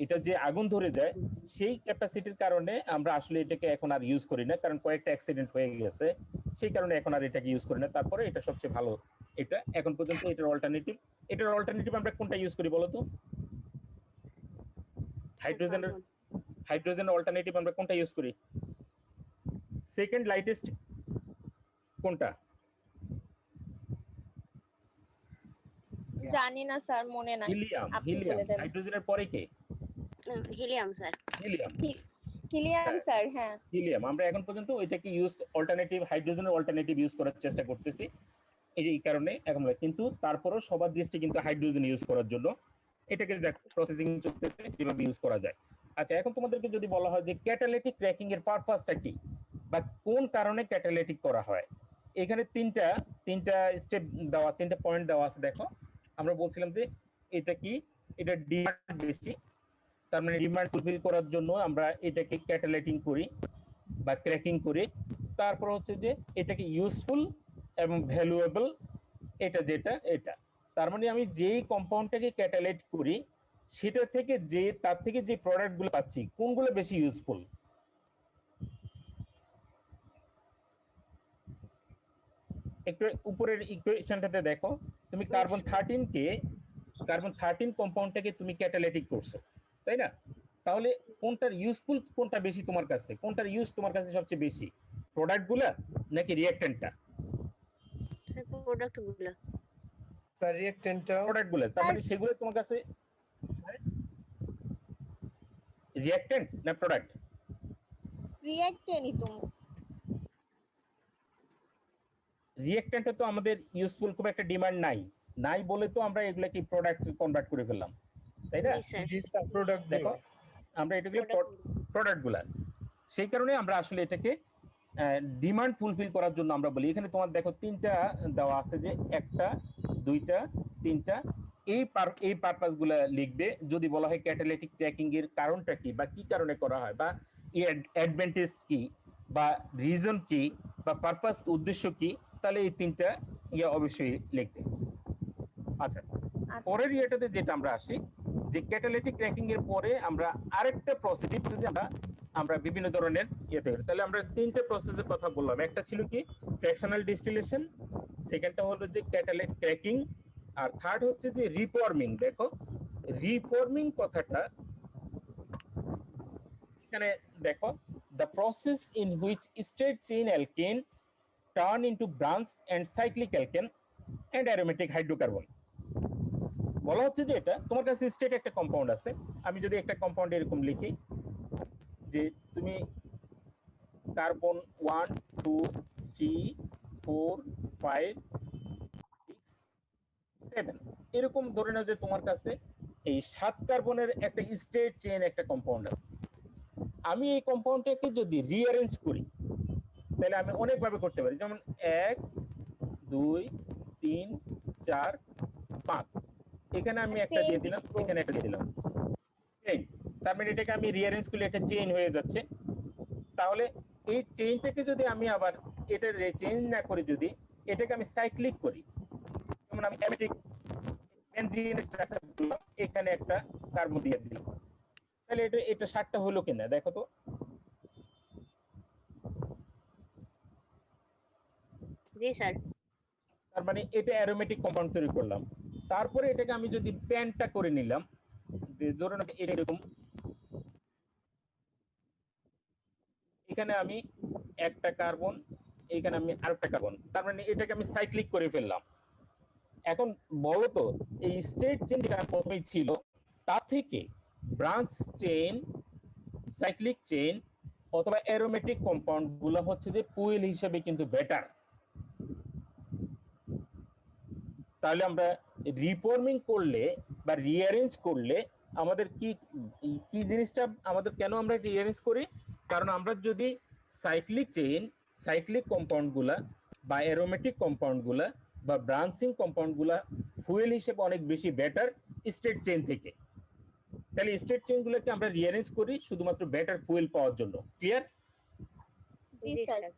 এটা যে আগুন ধরে যায়, সেই ক্যাপাসিটির কারণে আমরা আসলে এটাকে এখন আর ইউজ করি না, কারণ কয়েকটা অ্যাক্সিডেন্ট হয়ে গেছে, সেই কারণে এখন আর এটাকে ইউজ করি না। তারপরে এটা সবচেয়ে ভালো, এটা এখন পর্যন্ত এটার অল্টারনেটিভ আমরা কোনটা ইউজ করি বলো তো? হাইড্রোজেনের অল্টারনেটিভ আমরা কোনটা ইউজ করি? সেকেন্ড লাইটেস্ট কোনটা? জানি না স্যার, মনে নাই। হিলিয়াম। আপনি বলে দেন। হাইড্রোজেনের পরে কে? Helium sir. Helium. Helium sir, হ্যাঁ। হিলিয়াম আমরা এখন পর্যন্ত ওইটাকে ইউজ অল্টারনেটিভ, হাইড্রোজেনের অল্টারনেটিভ ইউজ করার চেষ্টা করতেছি, এই কারণে এখন। কিন্তু তারপরও সবার দৃষ্টি কিন্তু হাইড্রোজেন ইউজ করার জন্য, এটাকে প্রসেসিং চলতেছে কিভাবে ইউজ করা যায়। আচ্ছা, এখন তোমাদেরকে যদি বলা হয় যে ক্যাটালিটিক ক্র্যাকিং এর পারপাসটা কি বা কোন কারণে ক্যাটালিটিক করা হয়, এখানে তিনটা স্টেপ দেওয়া, তিনটা পয়েন্ট দেওয়া আছে। দেখো, আমরা বলছিলাম যে এটা কি, এটা ডিমান্ড বেশি, তার মানে ডিমান্ড ফুলফিল করার জন্য আমরা এটাকে ক্যাটালাইটিং করি বা ক্র্যাকিং করি। তারপর হচ্ছে যে এটাকে ইউজফুল এবং ভ্যালুয়েবল, এটা তার মানে আমি যেই কম্পাউন্ডটাকে ক্যাটালাইট করি সেটা থেকে তার থেকে যে প্রোডাক্টগুলো পাচ্ছি কোনগুলো বেশি ইউজফুল। একটু উপরের ইকুয়েশনটাতে দেখো, তুমি কার্বন 13 কম্পাউন্ডটাকে তুমি ক্যাটালাইটিক করছো, তাই না? তাহলে কোনটার ইউজফুল, কোনটা বেশি তোমার কাছে, কোনটার ইউজ তোমার কাছে সবচেয়ে বেশি, প্রোডাক্টগুলা নাকি রিঅ্যাকট্যান্টটা? প্রোডাক্টগুলো। স্যার রিঅ্যাকট্যান্টটা। প্রোডাক্টগুলা, তার মানে সেগুলো তোমার কাছে রিঅ্যাকট্যান্ট না প্রোডাক্ট? রিঅ্যাক্টেন্টই তো। রিঅ্যাকট্যান্টে তো আমাদের ইউজফুল খুব একটা ডিমান্ড নাই বলে তো আমরা এগুলাকে প্রোডাক্ট কনভার্ট করে ফেললাম, তাই না? জি স্যার। জি স্যার, প্রোডাক্ট দেখো, আমরা এটাকে প্রোডাক্টগুলা, সেই কারণে আমরা আসলে এটাকে ডিমান্ড ফুলফিল করার জন্য আমরা বলি। এখানে তোমার দেখো তিনটা দেওয়া আছে, যে একটা, দুইটা, তিনটা, এই পারপাস গুলা লিখবে। যদি বলা হয় ক্যাটালাইটিক ক্র্যাকিং এর কারণটা কি বা কি কারণে করা হয় বা অ্যাডভান্টেজ কি বা রিজন কি বা পারপাস উদ্দেশ্য কি, তাহলে এই তিনটা অবশ্যই লিখবে। আচ্ছা, পরের ইয়েটাতে যেটা আমরা আসি, যে ক্যাটালাইটিক ক্র্যাকিং এর পরে আমরা আরেকটা প্রসেস আমরা বিভিন্ন ধরনের ইয়েতে করি। তাহলে আমরা তিনটা প্রসেসের কথা বললাম। একটা ছিল কি ফ্র্যাকশনাল ডিস্টিলেশন, সেকেন্ডটা হলো যে ক্যাটালাইট ক্র্যাকিং, আর থার্ড হচ্ছে যে রিফর্মিং। দেখো, রিফর্মিং কথাটা এখানে দেখো, the process in which straight chain alkanes turn into branch and cyclic alkane and aromatic hydrocarbon। বলা হচ্ছে যে এটা তোমার কাছে স্ট্রেট একটা কম্পাউন্ড আছে, আমি যদি একটা কম্পাউন্ড এরকম লিখি যে তুমি কার্বন 1 2 3 4 5 6 7 এরকম ধরে নাও যে তোমার কাছে এই 7 কার্বনের একটা স্ট্রেট চেইন একটা কম্পাউন্ড আছে। আমি এই কম্পাউন্ডটাকে যদি রিঅ্যারেঞ্জ করি তাহলে আমি অনেকভাবে করতে পারি, যেমন 1 2 3 4 5, এখানে আমি একটা দিয়ে দিলাম, এখানে একটা দিয়ে দিলাম, চেইন। তার মানে এটাকে আমি রিঅ্যারেঞ্জ করলে একটা চেইন হয়ে যাচ্ছে। তাহলে এই চেইনটাকে যদি আমি আবার এটা চেঞ্জ না করে যদি এটাকে আমি সাইক্লিক করি, যেমন আমি অ্যারোমেটিক বেনজিন স্ট্রাকচার দিলাম, এখানে একটা কার্বন দিয়ে দিলাম, তাহলে এটা 7টা হলো কিনা দেখো তো। জি স্যার। তার মানে এটা অ্যারোমেটিক কম্পাউন্ড তৈরি করলাম। তারপরে এটাকে আমি যদি প্যান্টটা করে নিলাম, ধরুন এটা এরকম, এখানে আমি একটা কার্বন, এখানে আমি আরেকটা কার্বন, তার মানে এটাকে আমি সাইক্লিক করে ফেললাম। এখন বলো তো, এই স্ট্রেট চেইন যেটা প্রথমেই ছিল তার থেকে ব্রাঞ্চ চেইন, সাইক্লিক চেইন অথবা অ্যারোমেটিক কম্পাউন্ড গুলো হচ্ছে যে ফুয়েল হিসেবে কিন্তু বেটার। তাহলে আমরা রিফর্মিং করলে বা রিঅ্যারেঞ্জ করলে আমাদের কি জিনিসটা আমাদের কেন আমরা রিঅ্যারেঞ্জ করি? কারণ আমরা যদি সাইক্লিক চেইন, সাইক্লিক কম্পাউন্ড গুলা বা অ্যারোমেটিক কম্পাউন্ড গুলা বা ব্রাঞ্চিং কম্পাউন্ড গুলা ফুয়েল হিসেবে অনেক বেশি বেটার স্ট্রেট চেইন থেকে, তাহলে স্ট্রেট চেইন গুলোকে আমরা রিঅ্যারেঞ্জ করি শুধুমাত্র বেটার ফুয়েল পাওয়ার জন্য। ক্লিয়ার? জি জি স্যার স্যার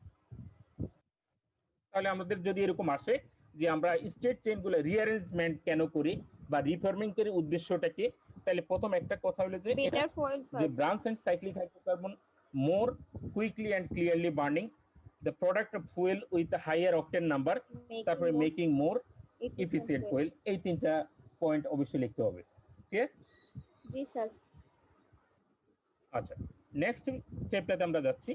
তাহলে আমাদের যদি এরকম আসে যে আমরা স্টেট চেইনগুলো রিঅ্যারেঞ্জমেন্ট কেন করি বা রিফর্মিং করি উদ্দেশ্যটা কি, তাহলে প্রথম একটা কথা হলো যে এটা বেটার ফয়েল যে branch and cyclic hydrocarbon more quickly and clearly burning the product of fuel with a higher octane number, তারপরে মেকিং মোর এফিসিয়েন্ট ফুয়েল। এই তিনটা পয়েন্ট অবশ্যই লিখতে হবে। ক্লিয়ার? জি স্যার আচ্ছা, নেক্সট স্টেপটাতে আমরা যাচ্ছি।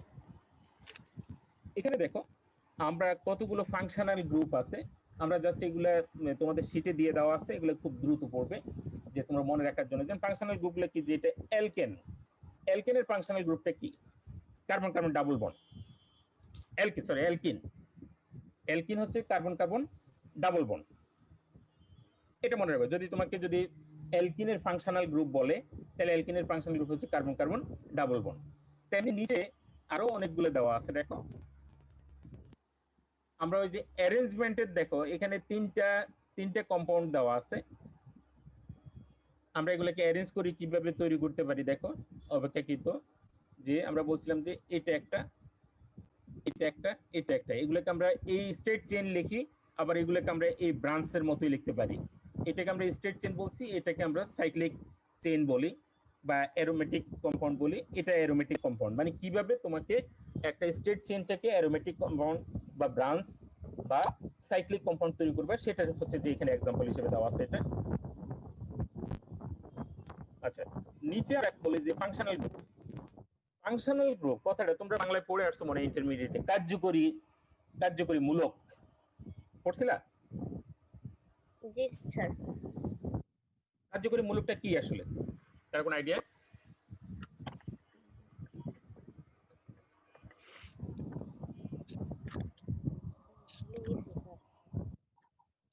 এখানে দেখো আমরা কতগুলো ফাংশনাল গ্রুপ আছে, আমরা জাস্ট এগুলা তোমাদের শীটে দিয়ে দেওয়া আছে, এগুলো খুব দ্রুত পড়বে যে তোমরা মনে রাখার জন্য। যেমন ফাংশনাল গ্রুপগুলো কি, যেটা অ্যালকেন, অ্যালকেনের ফাংশনাল গ্রুপটা কি? Carbon carbon double bond. Alkyne, alkyne হচ্ছে কার্বন কার্বন ডাবল বন্ড। এটা মনে রাখবে, যদি তোমাকে যদি অ্যালকিনের ফাংশনাল গ্রুপ বলে তাহলে অ্যালকিনের ফাংশনাল গ্রুপ হচ্ছে কার্বন কার্বন ডাবল বন্ড। তেমনি নিচে আরো অনেকগুলো দেওয়া আছে, দেখো আমরা ওই যে অ্যারেঞ্জমেন্টের দেখো এখানে তিনটা কম্পাউন্ড দেওয়া আছে, আমরা এগুলোকে অ্যারেঞ্জ করি কিভাবে তৈরি করতে পারি। দেখো অপেক্ষাকৃত যে আমরা বলছিলাম যে এটা একটা, এটা একটা, এটা একটা, এগুলোকে আমরা এই স্টেট চেইন লিখি, আবার এগুলোকে আমরা এই ব্রাঞ্চের মতোই লিখতে পারি। এটাকে আমরা স্টেট চেইন বলছি, এটাকে আমরা সাইক্লিক চেইন বলি বা অ্যারোমেটিক কম্পাউন্ড বলি। এটা অ্যারোমেটিক কম্পাউন্ড, মানে কিভাবে তোমাকে একটা স্টেট চেইনটাকে অ্যারোমেটিক কম্পাউন্ড বা ব্রাঞ্চ বা সাইক্লিক কম্পাউন্ড তৈরি করবে, সেটা হচ্ছে যে এখানে एग्जांपल হিসেবে দেওয়া আছে এটা। আচ্ছা, নিচে আর এক বলি যে ফাংশনাল গ্রুপ। ফাংশনাল গ্রুপ কথাটা তোমরা বাংলায় পড়ে আসছো মনে ইন্টারমিডিয়েটে, কার্যকরী মূলক পড়ছিলা? জি স্যার কার্যকরী মূলকটা কি আসলে, তার কোনো আইডিয়া?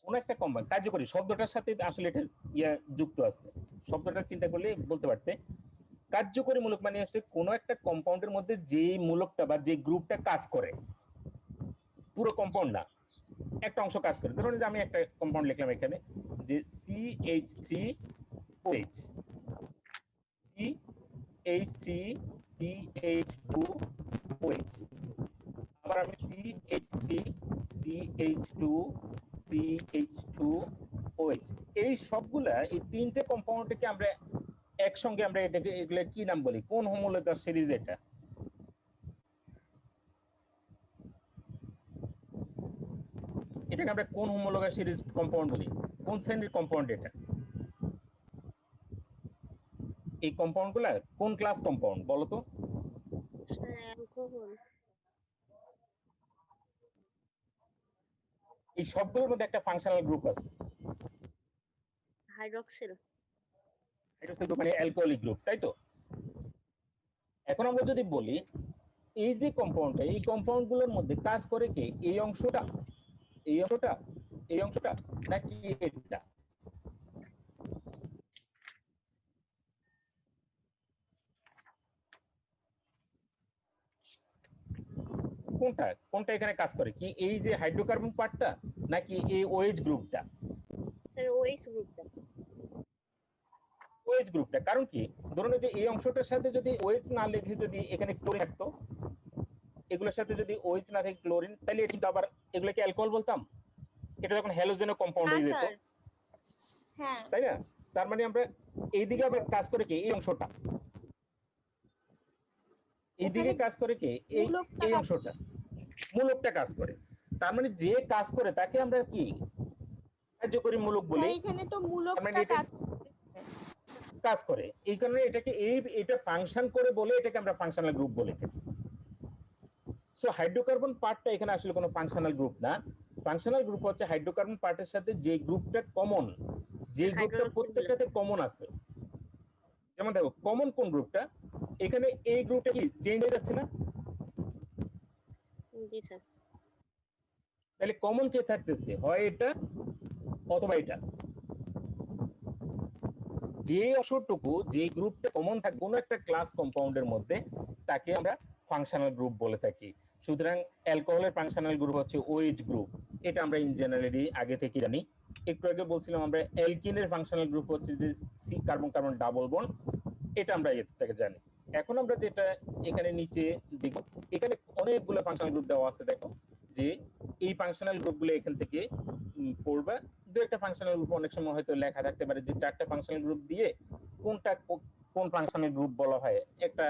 কোন একটা কম্পাউন্ড কার্যকরী শব্দটার সাথে আসলে এটা যুক্ত আছে, শব্দটা চিন্তা করলে বলতে পারতে। কার্যকরী মূলক মানে হচ্ছে কোন একটা কম্পাউন্ডের মধ্যে যে মূলকটা বা যে গ্রুপটা কাজ করে, পুরো কম্পাউন্ড না, একটা অংশ কাজ করে। ধরুন যে আমি একটা কম্পাউন্ড লিখলাম এখানে যে CH3OH, CH3CH2OH, আবার আমি CH3CH2CH2OH, এই সবগুলা এই তিনটে কম্পাউন্ডকে আমরা একসঙ্গে আমরা এটাকে এগুলা কি নাম বলি, কোন হোমোলোগাস সিরিজ এটা? এটাকে আমরা কোন হোমোলোগাস সিরিজ কম্পাউন্ড বলি, কোন শ্রেণীর কম্পাউন্ড এটা? এই কম্পাউন্ডগুলা কোন ক্লাস কম্পাউন্ড বলো তো? স্যার অ্যালকোহল এই সবগুলোর মধ্যে একটা ফাংশনাল গ্রুপ আছে, হাইড্রক্সিল এটা হচ্ছে মানে অ্যালকোহলিক গ্রুপ, তাই তো? এখন আমরা যদি বলি এই যে কম্পাউন্ডটা, এই কম্পাউন্ডগুলোর মধ্যে কাজ করে কে? এই অংশটা, এই অংশটা, এই অংশটা, নাকি এটা? কোনটা কোনটা এখানে কাজ করে, কি এই যে হাইড্রোকার্বন পার্টটা নাকি এই OH গ্রুপটা? স্যার ওএইচ গ্রুপটা OH গ্রুপটা। কারণ কি, ধরুন যে এই অংশটার সাথে যদি OH না লিখে যদি এখানে ক্লোরিন থাকতো, এগুলোর সাথে যদি OH না থাকে ক্লোরিন, তাহলে এটা কিন্তু আবার এগুলোকে অ্যালকোহল বলতাম, এটা যখন হ্যালোজেনও কম্পাউন্ড হ্যাঁ হয়ে যেত, স্যার হ্যাঁ তাই না? তার মানে আমরা এইদিকে আবার কাজ করে কি এই অংশটা, এইদিকে ওখানে কাজ করে কি এই মূলকটা এই কাজ অংশটা, মূলকটা কাজ করে। তার মানে যে কাজ করে তাকে আমরা কি কার্যকরী মূলক বলি। স্যার এখানে তো তার মানে মূলকটা এটা কাজ কাজ করে, এই কারণে এটাকে এটা ফাংশন করে বলে এটাকে আমরা ফাংশনাল গ্রুপ বলে থাকি। সো হাইড্রোকার্বন পার্টটা এখানে আসলে কোনো ফাংশনাল গ্রুপ না। ফাংশনাল গ্রুপ হচ্ছে হাইড্রোকার্বন পার্টের সাথে যে গ্রুপটা কমন, যে গ্রুপটা প্রত্যেকটাতে কমন আছে। যেমন দেখো কমন কোন গ্রুপটা, এখানে এই গ্রুপটা কি চেঞ্জ হয়ে যাচ্ছে না? জি স্যার তাহলে কমন কে থাকতেছে, হয় এটা অথবা এটা। যে অংশটুকু যে গ্রুপটা কমন থাকে কোনো একটা ক্লাস কম্পাউন্ডের মধ্যে, তাকে আমরা ফাংশনাল গ্রুপ বলে থাকি। সুতরাং অ্যালকোহলের ফাংশনাল গ্রুপ হচ্ছে OH গ্রুপ, এটা আমরা ইন জেনারেলি আগে থেকে জানি। একটু আগে বলছিলাম আমরা অ্যালকিনের ফাংশনাল গ্রুপ হচ্ছে যে C carbon carbon double bond, এটা আমরা এর থেকে জানি। এখন আমরা যেটা এখানে নিচে দেখব, এখানে অনেকগুলো ফাংশনাল গ্রুপ দেওয়া আছে। দেখো যে এই ফাংশনাল গ্রুপগুলো এখান থেকে পড়বা। দু একটা ফাংশনাল গ্রুপ অনেক সময় হয়তো লেখা থাকতে পারে যে 4টা ফাংশনাল গ্রুপ দিয়ে কোনটা কোন ফাংশনাল গ্রুপ বলা হয়, একটা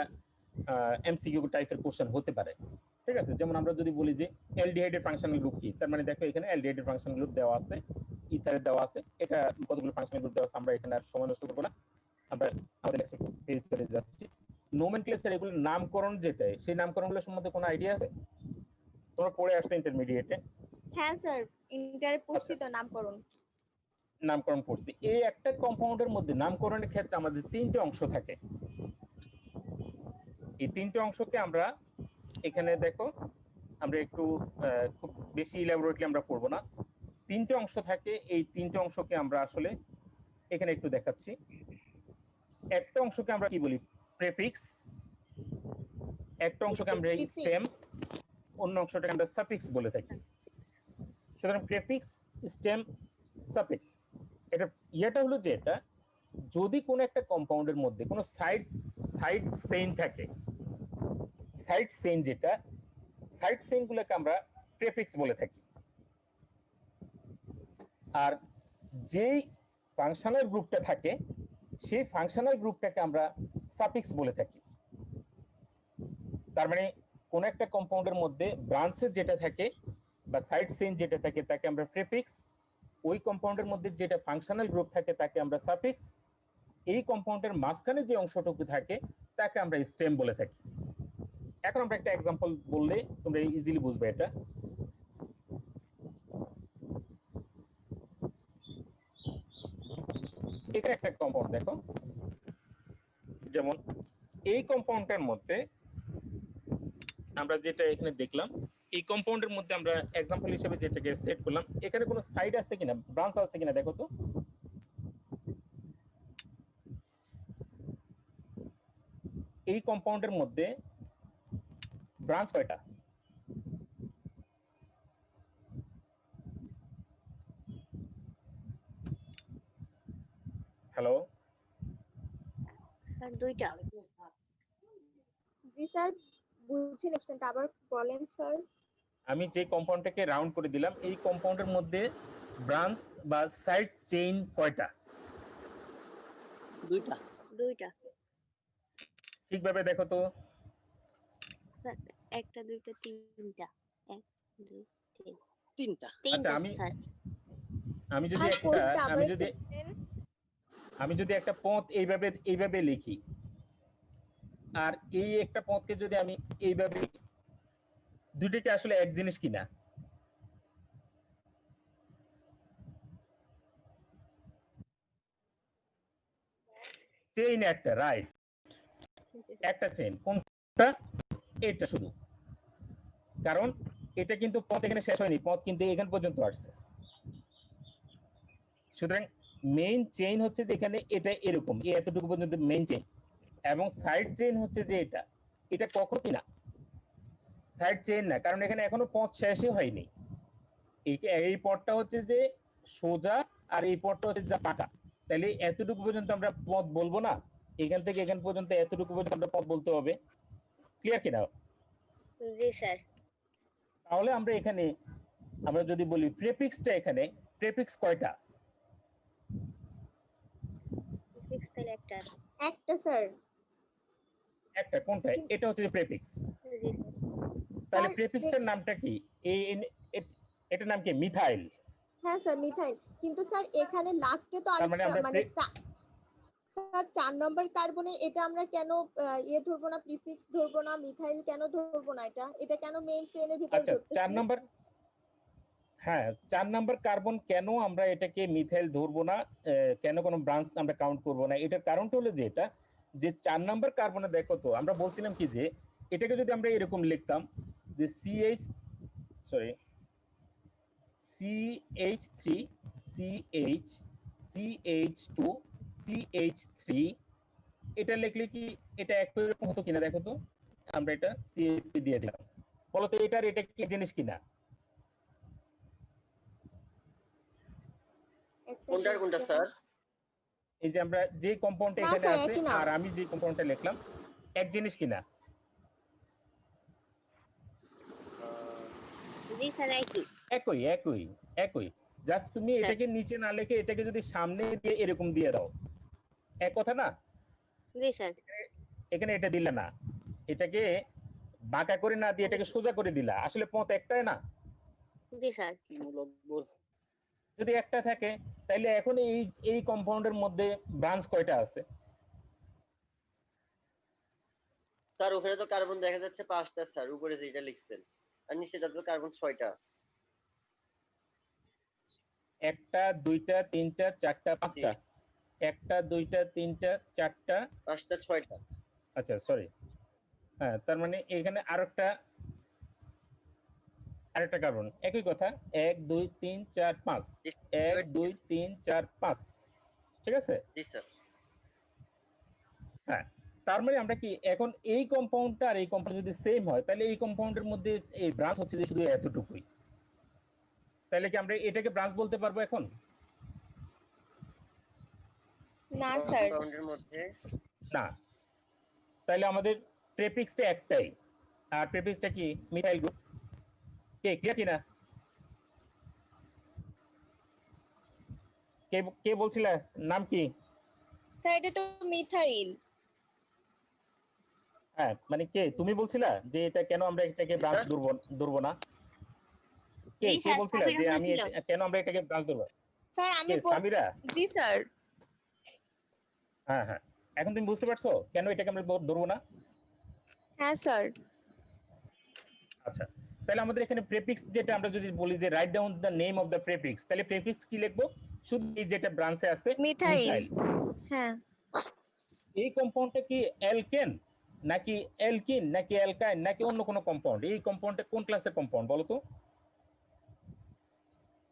এমসিকিউ টাইপের কোশ্চেন হতে পারে। ঠিক আছে, যেমন আমরা যদি বলি যে অ্যালডিহাইডের ফাংশনাল গ্রুপ কি, তার মানে দেখো এখানে অ্যালডিহাইডের ফাংশনাল গ্রুপ দেওয়া আছে, ইথারের দেওয়া আছে, এটা কতগুলো ফাংশনাল গ্রুপ দেওয়া আছে, আমরা এখানে আর সময় নষ্ট করব না, আমরা আমাদের নেক্সট পেজ চলে যাচ্ছি। নোমেনক্লেচার, এগুলোর নামকরণ যেটা, সেই নামকরণগুলো সম্বন্ধে কোনো আইডিয়া আছে? তোমরা পড়ে আসছো ইন্টারমিডিয়েটে? হ্যাঁ স্যার, ইন্টারে পড়ছি তো নামকরণ। নামকরণ করছি। এই একটা কম্পাউন্ডের মধ্যে নামকরণের ক্ষেত্রে আমাদের 3টে অংশ থাকে। এই 3টে অংশকে আমরা এখানে দেখো, আমরা একটু খুব বেশি ইলাবোরেটলি আমরা পড়বো না। 3টে অংশ থাকে, এই 3টে অংশকে আমরা আসলে এখানে একটু দেখাচ্ছি। একটা অংশকে আমরা কি বলি? প্রেফিক্স। একটা অংশকে আমরা স্টেম, অন্য অংশটাকে আমরা সাফিক্স বলে থাকি। সুতরাং প্রেফিক্স, স্টেম, সাফিক্স, এটা ইয়েটা হলো যে এটা যদি কোনো একটা কম্পাউন্ডের মধ্যে কোনো সাইড চেইন থাকে, সাইড চেইন যেটা, সাইড চেইনগুলোকে আমরা প্রেফিক্স বলে থাকি। আর যেই ফাংশনাল গ্রুপটা থাকে সেই ফাংশনাল গ্রুপটাকে আমরা সাফিক্স বলে থাকি। তার মানে কোন একটা কম্পাউন্ডের মধ্যে ব্রাঞ্চেস যেটা থাকে বা সাইড চেইন যেটা থাকে তাকে আমরা প্রেফিক্স, ওই কম্পাউন্ডের মধ্যে যেটা ফাংশনাল গ্রুপ থাকে তাকে আমরা সাফিক্স, এই কম্পাউন্ডের মাঝখানে যে অংশটুকু থাকে তাকে আমরা স্টেম বলে থাকি। এখন আমরা একটা এক্সাম্পল বললে তোমরা ইজিলি বুঝবে এটা। এখানে একটা কম্পাউন্ড দেখো, যেমন এই কম্পাউন্ডটার মধ্যে আমরা যেটা এখানে দেখলাম, এই কম্পাউন্ডের মধ্যে আমরা এক্সাম্পল হিসেবে যেটাকে সেট করলাম, এখানে কোনো সাইড আছে কিনা, ব্রাঞ্চ আছে কিনা দেখো তো। এই কম্পাউন্ডের মধ্যে ব্রাঞ্চ কয়টা? হ্যালো স্যার 2টা। জি স্যার, বুঝি নেছেন, আবার বলেন স্যার। আমি যে কম্পাউন্ডটাকে রাউন্ড করে দিলাম, এই কম্পাউন্ডের মধ্যে ব্রাঞ্চ বা সাইড চেইন কয়টা? 2টা। 2টা ঠিকভাবে দেখো তো। স্যার, 1টা 2টা 3টা, 1 2 3 3টা। 3টা আমি- স্যার। আমি যদি আর একটা কোডটা আমি আবার যদি বলেন। আমি যদি একটা পথ এইভাবে লিখি, আর এই একটা পথকে যদি আমি এইভাবে লিখি, দুইটাকে আসলে এক জিনিস কিনা? চেইন একটা, রাইট, একটা চেইন। কোনটা? এটা শুধু, কারণ এটা কিন্তু পথ এখানে শেষ হয়নি, পথ কিন্তু এখান পর্যন্ত আসছে। সুতরাং মেইন চেইন হচ্ছে যে এখানে এটা এরকম, এতটুকু পর্যন্ত মেইন চেইন, এবং সাইড চেইন হচ্ছে যে এটা কখন কিনা সাইড চেইন না, কারণ এখানে এখনো পথ শেষই হয়নি। এই পথটা হচ্ছে যে সোজা, আর এই পথটা হচ্ছে যা পাকা। তাহলে এতটুকু পর্যন্ত আমরা পথ বলবো না, এখান থেকে এখান পর্যন্ত এতটুকু পর্যন্ত আমরা পথ বলতে হবে। ক্লিয়ার কিনা? জি স্যার। তাহলে আমরা এখানে আমরা যদি বলি প্রেফিক্সটা, এখানে প্রেফিক্স কয়টা? ফিক্স তাহলে একটা। একটা স্যার। একটা। কোনটা? এটা হচ্ছে প্রেফিক্স। জি তাহলে স্যার, প্রেফিক্সের নামটা কি? এটার নাম কি? মিথাইল। হ্যাঁ স্যার মিথাইল, কিন্তু স্যার এখানে লাস্টে তো তার মানে আরেকটা আমরা মানে স্যার 4 নম্বর কার্বনে এটা আমরা কেন ইয়ে ধরবো না, প্রিফিক্স ধরবো না, মিথাইল কেন ধরবো না? এটা কেন মেইন চেইনের ভিতর আচ্ছা, 4 ধরতেছি? নাম্বার, হ্যাঁ 4 নাম্বার কার্বন কেন আমরা এটাকে মিথাইল ধরবো না, কেন কোনো ব্রাঞ্চ আমরা কাউন্ট করবো না, এটার কারণটা হলো যে এটা যে 4 নাম্বার কার্বনে দেখো তো, আমরা বলছিলাম কি যে এটাকে যদি আমরা এরকম লিখতাম যে CH3 CH2 CH3, এটা লিখলে কি এটা একই রকম হতো কিনা দেখো তো। আমরা এটা CH3 দিয়ে দিলাম, বলতো এটার এটা কি জিনিস কিনা? কোনটার কোনটা স্যার? এই যে আমরা যে কম্পাউন্ডটা না এখানে স্যার, আছে একই না। আর আমি যে কম্পাউন্ডটা লিখলাম, এক জিনিস কিনা? জি স্যার একই। একই একই একই। জাস্ট তুমি স্যার। এটাকে নিচে না লিখে এটাকে যদি সামনে দিয়ে এরকম দিয়ে দাও, এক কথা না? জি স্যার। এখানে এটা দিলে না, এটাকে বাঁকা করে না দিয়ে এটাকে সোজা করে দিলা, আসলে পথ একটাই না? জি স্যার। কি মুলব্বর যদি একটা থাকে তাহলে এখন এই এই কম্পাউন্ডের মধ্যে ব্রাঞ্চ কয়টা আছে? স্যার উপরে তো কার্বন দেখা যাচ্ছে 5টা স্যার, উপরে যেটা লিখছেন, আর নিচেটা তো কার্বন 6টা। একটা, দুইটা, তিনটা, চারটা, পাঁচটা। একটা, দুইটা, তিনটা, চারটা, 5টা 6টা। আচ্ছা সরি, হ্যাঁ তার মানে এখানে আরেকটা কার্বন, একই কথা। 1 2 3 4 5, 1 2 3 4 5, ঠিক আছে? জি স্যার। হ্যাঁ, তার মানে আমরা কি এখন এই কম্পাউন্ডটা আর এই কম্পাউন্ড যদি সেম হয় তাহলে এই কম্পাউন্ডের মধ্যে এই ব্রাঞ্চ হচ্ছে যে শুধু এতটুকুই, তাহলে কি আমরা এটাকে ব্রাঞ্চ বলতে পারবো এখন? না স্যার। কম্পাউন্ডের মধ্যে না। তাহলে আমাদের প্রেফিক্সটা একটাই, আর প্রেফিক্সটা কি? Methyl group. কে ক্লিয়ার কিনা? কে কে বলছিলে? নাম কি? স্যার এটা তো মিথাইল। হ্যাঁ মানে কে? তুমি বলছিলা যে এটা কেন আমরা এটাকে ব্রাঞ্চ ধরবো না? কে জি কে স্যার, বলছিলা সাবিনা যে আমি বলছিল। কেন আমরা এটাকে ব্রাঞ্চ ধরবো? স্যার কে, আমি সামিরা? জি স্যার। হ্যাঁ হ্যাঁ, এখন তুমি বুঝতে পারছো কেন এটাকে আমরা ধরবো না? হ্যাঁ স্যার। আচ্ছা, তাহলে আমাদের এখানে প্রেফিক্স যেটা আমরা যদি বলি যে write down the name of the prefix, তাহলে প্রেফিক্স কি লিখবো? শুধু এই যেটা ব্রাঞ্চে আছে মিথাইল। মিথাইল। হ্যাঁ। এই কম্পাউন্ডটা কি অ্যালকেন নাকি অ্যালকিন নাকি অ্যালকাইন নাকি অন্য কোনো কম্পাউন্ড? এই কম্পাউন্ডটা কোন ক্লাসের কম্পাউন্ড বলো তো?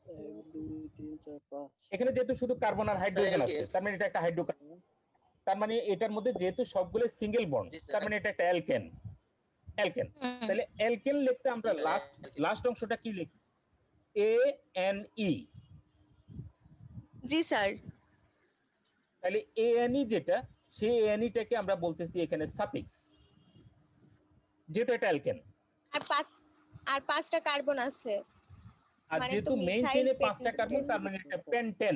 1 2 3 4 5 এখানে যেহেতু শুধু কার্বন আর হাইড্রোজেন আছে তার মানে এটা একটা হাইড্রোকার্বন, তার মানে এটার মধ্যে যেহেতু সবগুলো সিঙ্গেল বন্ড তার মানে এটা একটা অ্যালকেন। অ্যালকেন, তাহলে অ্যালকেন লিখতে আমরা লাস্ট অংশটা কি লিখি? A N E. G sir. তাহলে এ এন ই যেটা, সেই এ এন ইটাকে আমরা বলতেছি এখানে সাফিক্স, যেহেতু এটা অ্যালকেন। আর পাঁচটা কার্বন আছে, আর মানে তো যেহেতু মেইন মিথাইল চেইনে 5টা কার্বন তার মানে এটা পেন্টেন,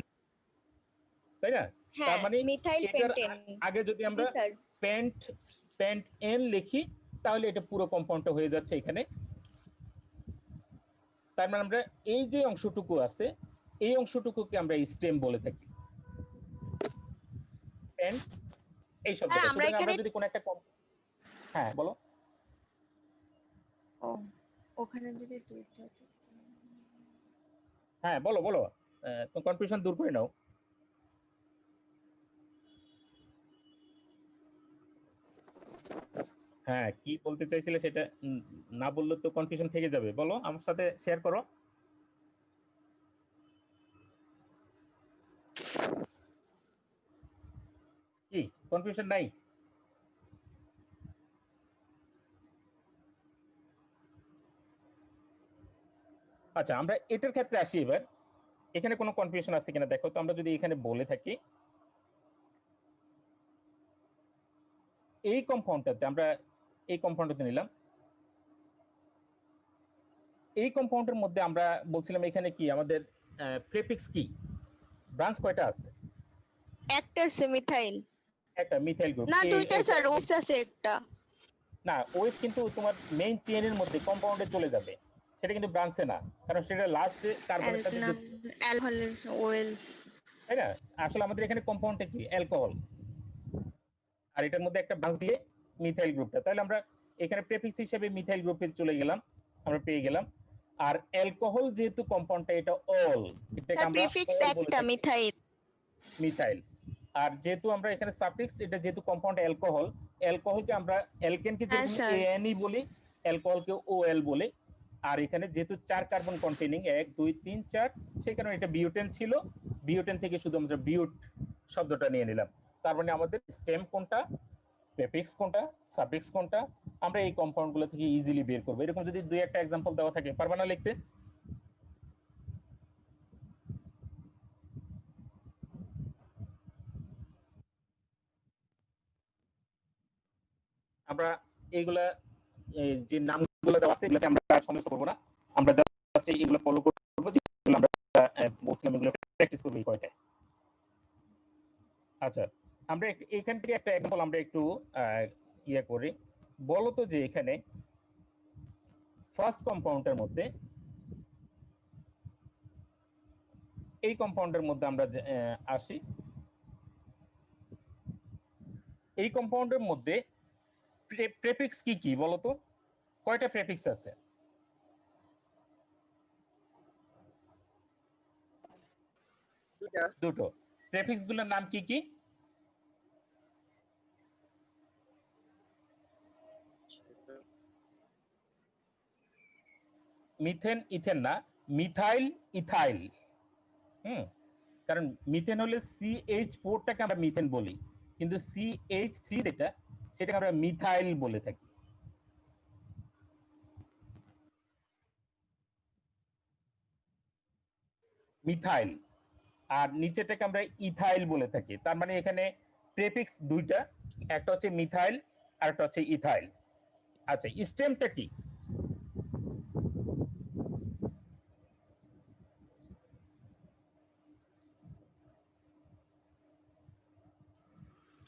তাই না? তার হ্যাঁ মানে মিথাইল এটার পেন্টেন। আগে যদি জি আমরা স্যার। পেন্ট পেন্ট এন লিখি তাহলে এটা পুরো কম্পাউন্ডটা হয়ে যাচ্ছে এখানে। তার মানে আমরা এই যে অংশটুকু আছে এই অংশটুকুকে আমরা স্টেম বলে থাকি, পেন্ট এই শব্দটা। আমরা সুতরাং আমরা এখানে যদি কোনো একটা হ্যাঁ বলো। ও ওখানে যদি দুইটা হ্যাঁ বলো বলো, তো কনফিউশন দূর করে নাও। হ্যাঁ কি বলতে চাইছিলে সেটা না বললে তো কনফিউশন থেকে যাবে, বলো আমার সাথে শেয়ার করো। কি কনফিউশন নাই? আচ্ছা আমরা এটার ক্ষেত্রে আসি এবার। এখানে কোনো কনফিউশন আছে কিনা দেখো তো। আমরা যদি এখানে বলে থাকি এই কম্পাউন্ডটাতে, আমরা এই কম্পাউন্ডটাতে নিলাম, এই কম্পাউন্ডের মধ্যে আমরা বলছিলাম এখানে কি আমাদের প্রেফিক্স কি? ব্রাঞ্চ কয়টা আছে? একটা আছে মিথাইল। একটা মিথাইল গ্রুপ। না দুইটা স্যার, ওস আছে একটা। না ওএইচ কিন্তু তোমার মেইন চেইনের মধ্যে কম্পাউন্ডে চলে যাবে, সেটা কিন্তু ব্রাঞ্চে না, কারণ সেটা লাস্টে কার্বনের সাথে যুক্ত, অ্যালকোহল ওয়েল। তাই না? আসলে আমাদের এখানে কম্পাউন্ডটা কি? অ্যালকোহল, আর এটার মধ্যে একটা ব্রাঞ্চ দিয়ে মিথাইল গ্রুপটা। তাহলে আমরা এখানে প্রেফিক্স হিসেবে মিথাইল গ্রুপে চলে গেলাম, আমরা পেয়ে গেলাম। আর অ্যালকোহল যেহেতু কম্পাউন্ডটা এটা অল, এটাকে স্যার আমরা প্রিফিক্স অল বলে একটা থাকি, মিথাইল। মিথাইল। আর যেহেতু আমরা এখানে সাফিক্স, এটা যেহেতু কম্পাউন্ড অ্যালকোহল, অ্যালকোহলকে আমরা অ্যালকেনকে হ্যাঁ যেরকম স্যার। এএনই বলি, অ্যালকোহলকে ওএল বলে। আর এখানে যেহেতু 4 কার্বন কন্টেনিং 1 2 3 4, সেই কারণে এটা বিউটেন ছিল, বিউটেন থেকে শুধু আমরা বিউট শব্দটা নিয়ে নিলাম। তার মানে আমাদের স্টেম কোনটা, প্রেফিক্স কোনটা, সাফিক্স কোনটা, আমরা এই কম্পাউন্ডগুলো থেকে ইজিলি বের করব। এরকম যদি দুই একটা एग्जांपल দেওয়া থাকে পারবা না লিখতে? আমরা এইগুলা যে নামগুলো দেওয়া আছে এগুলোতে আমরা সমস্যা করবো না, আমরা জাস্ট এইগুলো ফলো করবো যেগুলো আমরা বলছিলাম এগুলো প্র্যাকটিস করবো এই কয়টায়। আচ্ছা, আমরা এখান থেকে একটা এক্সাম্পল আমরা একটু ইয়ে করি। বলো তো যে এখানে ফার্স্ট কম্পাউন্ডের মধ্যে এই কম্পাউন্ডের মধ্যে আমরা আসি। এই কম্পাউন্ডের মধ্যে প্রেফিক্স কি কি বলো তো, কয়টা প্রেফিক্স আছে? দুটো। প্রেফিক্স গুলোর নাম কি কি? মিথেন ইথেন না, মিথাইল ইথাইল। কারণ মিথেন হলে CH4টাকে আমরা মিথেন বলি, কিন্তু CH3 যেটা সেটাকে আমরা মিথাইল বলে থাকি। মিথাইল। আর নিচেটাকে আমরা ইথাইল বলে থাকি। তার মানে এখানে প্রেফিক্স দুইটা, একটা হচ্ছে মিথাইল আর একটা হচ্ছে ইথাইল। আচ্ছা, স্টেমটা কি?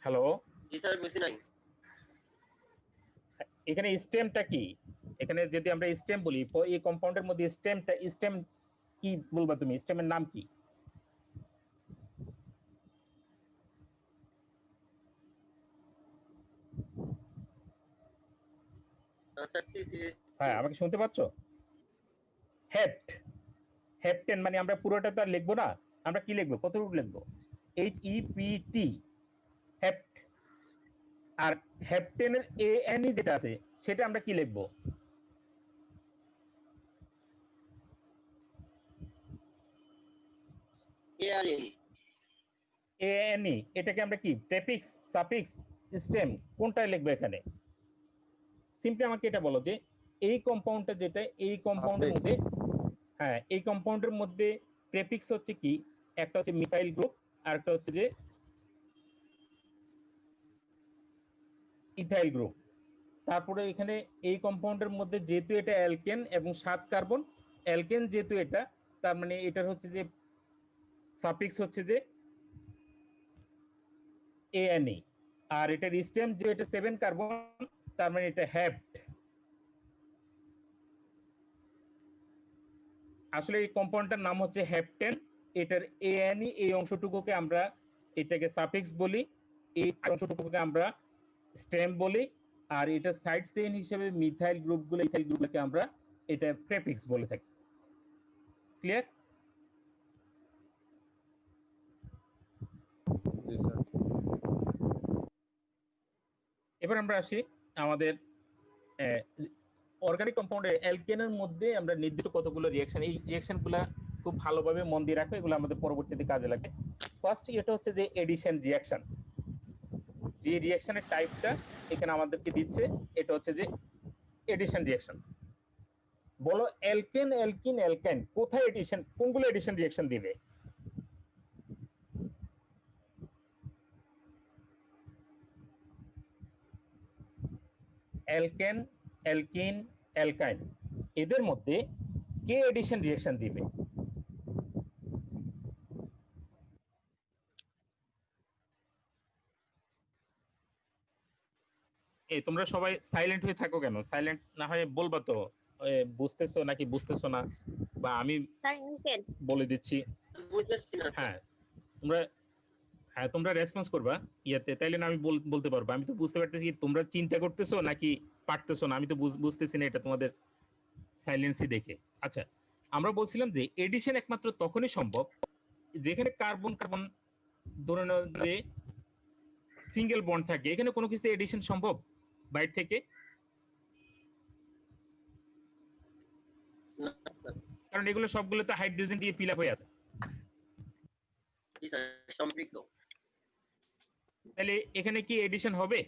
হ্যালো, এখানে স্টেমটা কি? এখানে যদি আমরা স্টেম বলি, এই কম্পাউন্ডের মধ্যে স্টেম কি বলবা তুমি? স্টেমের নাম কি? হ্যাঁ, আমাকে শুনতে পাচ্ছ? হেপ্ট। হেপ্টেন মানে আমরা পুরোটা তো আর লিখবো না, আমরা কি লিখবো, কতটুকু লিখবো? HEPT, হেপ্ট। আর হেপ্টেনের ANE যেটা আছে সেটা আমরা কি লিখবো? ANE। এটাকে আমরা কি প্রেফিক্স, সাফিক্স, স্টেম কোনটায় লিখবো এখানে? সিম্পলি আমাকে এটা বলো যে এই কম্পাউন্ডটা যেটা, এই কম্পাউন্ডের মধ্যে, হ্যাঁ এই কম্পাউন্ডের মধ্যে প্রেফিক্স হচ্ছে কি? একটা হচ্ছে মিথাইল গ্রুপ আর একটা হচ্ছে যে ইথাইল গ্রুপ। তারপরে এখানে এই কম্পাউন্ডের মধ্যে যেহেতু এটা অ্যালকেন এবং 7 কার্বন, অ্যালকেন যেহেতু এটা, তার মানে এটার হচ্ছে যে সাফিক্স হচ্ছে যে ANE। আর এটার স্টেম যে এটা 7 কার্বন, তার মানে এটা হেপ্ট। আসলে এই কম্পাউন্ডটার নাম হচ্ছে হেপ্টেন। এটার ANE এই অংশটুকুকে আমরা এটাকে সাফিক্স বলি, এই অংশটুকুকে আমরা স্টেম বলি, আর এটা সাইড চেইন হিসেবে মিথাইল গ্রুপগুলো, ইথাইল গ্রুপগুলোকে আমরা এটা প্রেফিক্স বলে থাকি। ক্লিয়ার? এবার আমরা আসি আমাদের অর্গানিক কম্পাউন্ডের অ্যালকেনের মধ্যে আমরা নির্দিষ্ট কতগুলো রিঅ্যাকশন, এই রিঅ্যাকশনগুলো খুব ভালোভাবে মন দিয়ে রাখো, এগুলো আমাদের পরবর্তীতে কাজে লাগবে। ফার্স্ট এটা হচ্ছে যে এডিশন রিঅ্যাকশন। যে রিঅ্যাকশনের টাইপটা এখানে আমাদেরকে দিচ্ছে এটা হচ্ছে যে এডিশন রিঅ্যাকশন। বলো অ্যালকেন, অ্যালকিন, অ্যালকাইন কোথায় এডিশন, কোনগুলো এডিশন রিঅ্যাকশন দিবে? অ্যালকেন, অ্যালকিন, অ্যালকাইন এদের মধ্যে কে এডিশন রিঅ্যাকশন দিবে? এই তোমরা সবাই সাইলেন্ট হয়ে থাকো কেন? সাইলেন্ট না হয়ে বলবা তো বুঝতেছো নাকি বুঝতেছো না, বা আমি স্যার আঙ্কেল বলে দিচ্ছি। হ্যাঁ তোমরা, হ্যাঁ তোমরা রেসপন্স করবা ইয়াতে, তাইলে না আমি বলতে পারবো। আমি তো বুঝতে পারতেছি তোমরা চিন্তা করতেছো নাকি পারতেছো না, আমি তো বুঝতেছি না এটা তোমাদের সাইলেন্সি দেখে। আচ্ছা, আমরা বলছিলাম যে এডিশন একমাত্র তখনই সম্ভব যেখানে কার্বন কার্বন ধরে নাও যে সিঙ্গেল বন্ড থাকে, এখানে কোনো কিছু এডিশন সম্ভব বাইরে থেকে? কারণ এগুলো সবগুলো তো হাইড্রোজেন দিয়ে ফিল আপ হয়ে আছে। তাহলে এখানে কি এডিশন হবে?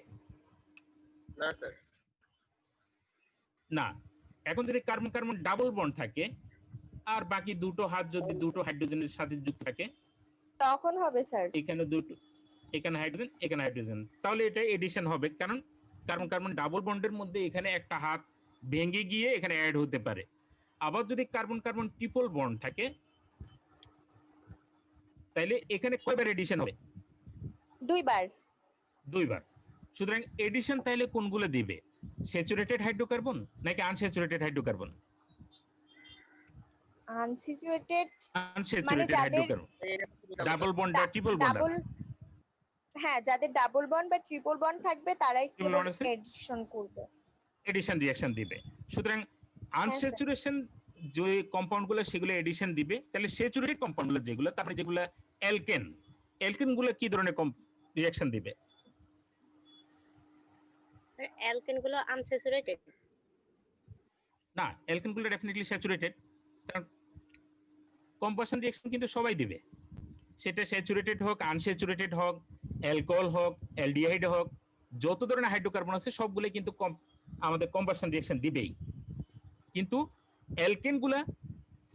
না স্যার। না। এখন যদি কার্বন কার্বন ডাবল বন্ড থাকে আর বাকি দুটো হাত যদি দুটো হাইড্রোজেনের সাথে যুক্ত থাকে, তখন হবে স্যার। এখানে দুটো, এখানে হাইড্রোজেন এখানে হাইড্রোজেন, তাহলে এটা এডিশন হবে। কারণ কার্বন কার্বন ডাবল বন্ডের মধ্যে এখানে একটা হাত ভেঙে গিয়ে এখানে অ্যাড হতে পারে। আবার যদি কার্বন কার্বন ট্রিপল বন্ড থাকে তাহলে এখানে কয়বার এডিশন হবে? 2 বার। 2 বার। সুতরাং এডিশন তাহলে কোনগুলো দিবে? স্যাচুরেটেড হাইড্রোকার্বন নাকি আনস্যাচুরেটেড হাইড্রোকার্বন? আনস্যাচুরেটেড মানে আনস্যাচুরেটেড যাদের হাইড্রোকার্বন ডাবল বন্ড বা ট্রিপল বন্ড ডাবল, আছে। হ্যাঁ যাদের ডাবল বন্ড বা ট্রিপল বন্ড থাকবে তারাই Triple কেবল bond আছে? এডিশন করবে। এডিশন রিঅ্যাকশন দিবে। সুতরাং আনস্যাচুরেশন যে কম্পাউন্ডগুলো সেগুলো এডিশন দিবে। তাহলে স্যাচুরেটেড কম্পাউন্ডগুলো যেগুলো, তারপরে যেগুলো অ্যালকেন, অ্যালকেনগুলো কি ধরনের রিঅ্যাকশন দিবে? স্যার অ্যালকেন গুলো আনস্যাচুরেটেড। না, অ্যালকেনগুলো ডেফিনেটলি স্যাচুরেটেড, কারণ কম্বাসন রিঅ্যাকশন কিন্তু সবাই দিবে, সেটা স্যাচুরেটেড হোক, আনস্যাচুরেটেড হোক, অ্যালকোহল হোক, অ্যালডিহাইড হোক, যত ধরনের হাইড্রোকার্বন আছে সবগুলো কিন্তু আমাদের কম্বাসন রিঅ্যাকশন দিবেই। কিন্তু অ্যালকেনগুলা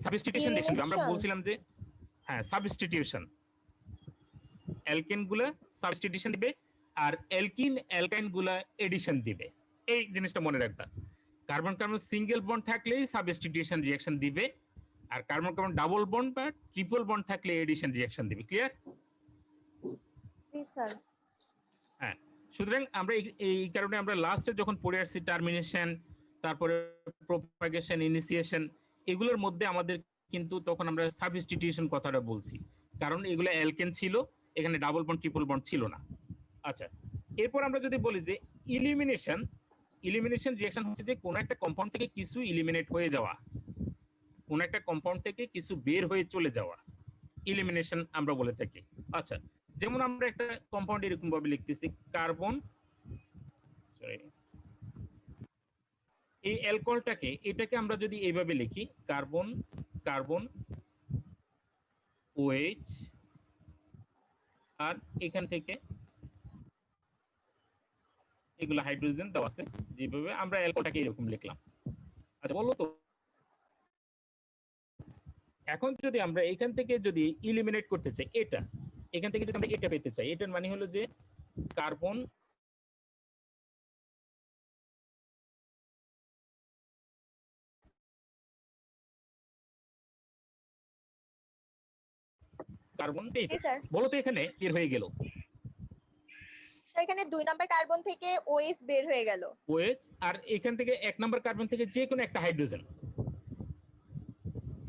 সাবস্টিটিউশন রিঅ্যাকশন আমরা Elimination? বলছিলাম যে হ্যাঁ সাবস্টিটিউশন, অ্যালকেনগুলা সাবস্টিটিউশন দিবে আর অ্যালকাইনগুলা এডিশন দিবে। এই জিনিসটা মনে রাখবা। কার্বন কার্বন সিঙ্গেল বন্ড থাকলেই সাবস্টিটিউশন রিঅ্যাকশন দিবে, আর কার্বন কার্বন ডাবল বন্ড বা ট্রিপল বন্ড থাকলে এডিশন রিঅ্যাকশন দিবে। ক্লিয়ার? জি স্যার। হ্যাঁ, সুতরাং আমরা এই কারণে আমরা লাস্টে যখন পড়ে আসছি টার্মিনেশন, তারপরে প্রোপাগেশন, ইনিশিয়েশন, এগুলোর মধ্যে আমাদের কিন্তু তখন আমরা সাবস্টিটিউশন কথাটা বলছি, কারণ এগুলো অ্যালকেন ছিল, এখানে ডাবল বন্ড ট্রিপল বন্ড ছিল না। আচ্ছা, এরপর আমরা যদি বলি যে ইলিমিনেশন, ইলিমিনেশন রিঅ্যাকশন হচ্ছে যে কোনো একটা কম্পাউন্ড থেকে কিছু ইলিমিনেট হয়ে যাওয়া, কোনো একটা কম্পাউন্ড থেকে কিছু বের হয়ে চলে যাওয়া, ইলিমিনেশন আমরা বলে থাকি। আচ্ছা, যেমন আমরা একটা কম্পাউন্ড এরকম ভাবে লিখতেছি কার্বন, এই অ্যালকোহলটাকে, এটাকে আমরা যদি এইভাবে লিখি কার্বন কার্বন OH, আর এখান থেকে এগুলো হাইড্রোজেন দেওয়া আছে, যেভাবে আমরা অ্যালকোহলটাকে এরকম লিখলাম। আচ্ছা বলো তো, এখন যদি আমরা এখান থেকে যদি ইলিমিনেট করতে চাই এটা, এখান থেকে যদি আমরা এটা পেতে চাই, এটার মানে হলো যে কার্বন কার্বন, জি স্যার। বলো তো এখানে বের হয়ে গেল স্যার এখানে 2 নাম্বার কার্বন থেকে OH বের হয়ে গেল। OH, আর এখান থেকে 1 নম্বর কার্বন থেকে যে কোনো একটা হাইড্রোজেন,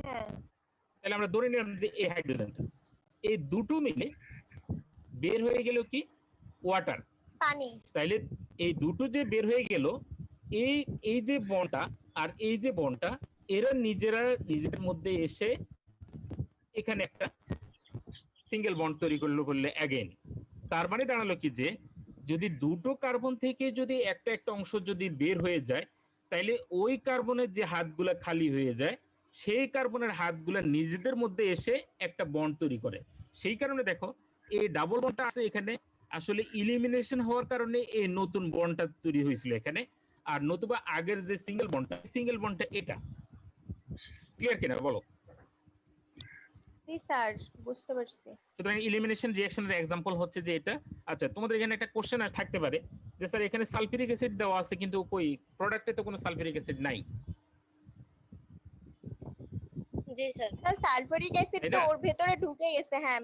হ্যাঁ তাহলে আমরা ধরে নিলাম যে এই হাইড্রোজেনটা, এই দুটো মিলে বের হয়ে গেল কি ওয়াটার, পানি। তাইলে এই দুটো যে বের হয়ে গেল, এই যে বন্ডটা আর এই যে বন্ডটা, এরা নিজেদের মধ্যে এসে এখানে একটা সিঙ্গেল বন্ড তৈরি করলে অ্যাগেন, তার মানে দাঁড়ালো কি যে যদি দুটো কার্বন থেকে যদি একটা একটা অংশ যদি বের হয়ে যায়, তাইলে ওই কার্বনের যে হাতগুলা খালি হয়ে যায়, সেই কার্বনের হাতগুলা নিজেদের মধ্যে এসে একটা বন্ড তৈরি করে। সেই কারণে দেখো এই ডাবল বন্ডটা আছে এখানে, আসলে ইলিমিনেশন হওয়ার কারণে এই নতুন বন্ডটা তৈরি হয়েছিল এখানে, আর নতুবা আগের যে সিঙ্গেল বন্ডটা এটা। ক্লিয়ার কিনা বলো? জি স্যার, বুঝতে পারছি। সুতরাং ইলিমিনেশন রিঅ্যাকশনের एग्जांपल হচ্ছে যে এটা। আচ্ছা, তোমাদের এখানে একটা কোশ্চেন থাকতে পারে যে স্যার এখানে সালফিউরিক অ্যাসিড দেওয়া আছে কিন্তু কই প্রোডাক্টে তো কোনো সালফিউরিক অ্যাসিড নাই। জি স্যার। স্যার সালফিউরিক অ্যাসিড তো ওর ভেতরে ঢুকে গেছে, হ্যাঁ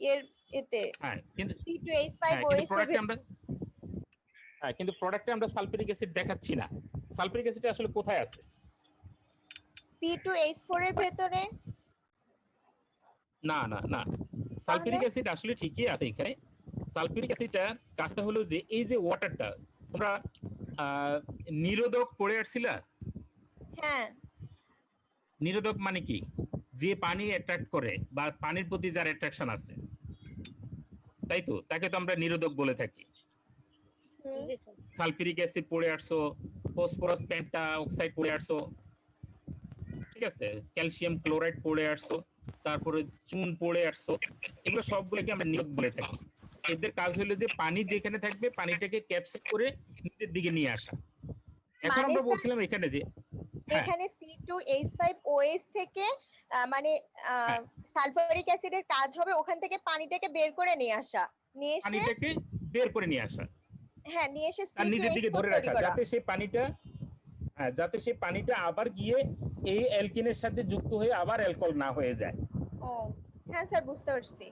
এর এতে হ্যাঁ, কিন্তু C2H5OH প্রোডাক্টে আমরা কিন্তু প্রোডাক্টে আমরা সালফিউরিক অ্যাসিড দেখাচ্ছি না। সালফিউরিক অ্যাসিড আসলে কোথায় আছে? C2H4 এর ভেতরে। না না না, সালফিউরিক অ্যাসিড আসলে ঠিকই আছে এখানে। সালফিউরিক অ্যাসিডটা কাজটা হলো যে এই যে ওয়াটারটা তোমরা নিরোধক পড়ে আসছিলা। হ্যাঁ, নিরোধক মানে কি? যে পানি অ্যাট্রাক্ট করে বা পানির প্রতি যার অ্যাট্রাকশন আছে, তাই তো, তাকে তো আমরা নিরোধক বলে থাকি। জি স্যার। সালফিউরিক অ্যাসিড পড়ে আসছো, ফসফরাস পেন্টা অক্সাইড পড়ে আসছো, ঠিক আছে, ক্যালসিয়াম ক্লোরাইড পড়ে আসছো, তারপরে চুন পড়ে আসছো, এগুলো সবগুলোকে আমরা নিরোধক বলে থাকি। এদের কাজ হলো যে পানি যেখানে থাকবে পানিটাকে ক্যাপচার করে নিচের দিকে নিয়ে আসা। এখন আমরা বলছিলাম এখানে যে এখানে C2H5OH থেকে মানে সালফিউরিক অ্যাসিডের কাজ হবে ওখান থেকে পানিটাকে বের করে নিয়ে আসা, নিয়ে এসে পানিটাকে বের করে নিয়ে আসা। হ্যাঁ নিয়ে এসে তার নিজের দিকে C2H4 ধরে তৈরি রাখা, করা। যাতে সেই পানিটা, হ্যাঁ, যাতে সেই পানিটা আবার গিয়ে এই অ্যালকিনের সাথে যুক্ত হয়ে আবার অ্যালকোহল না হয়ে যায়। ও হ্যাঁ স্যার বুঝতে পারছি।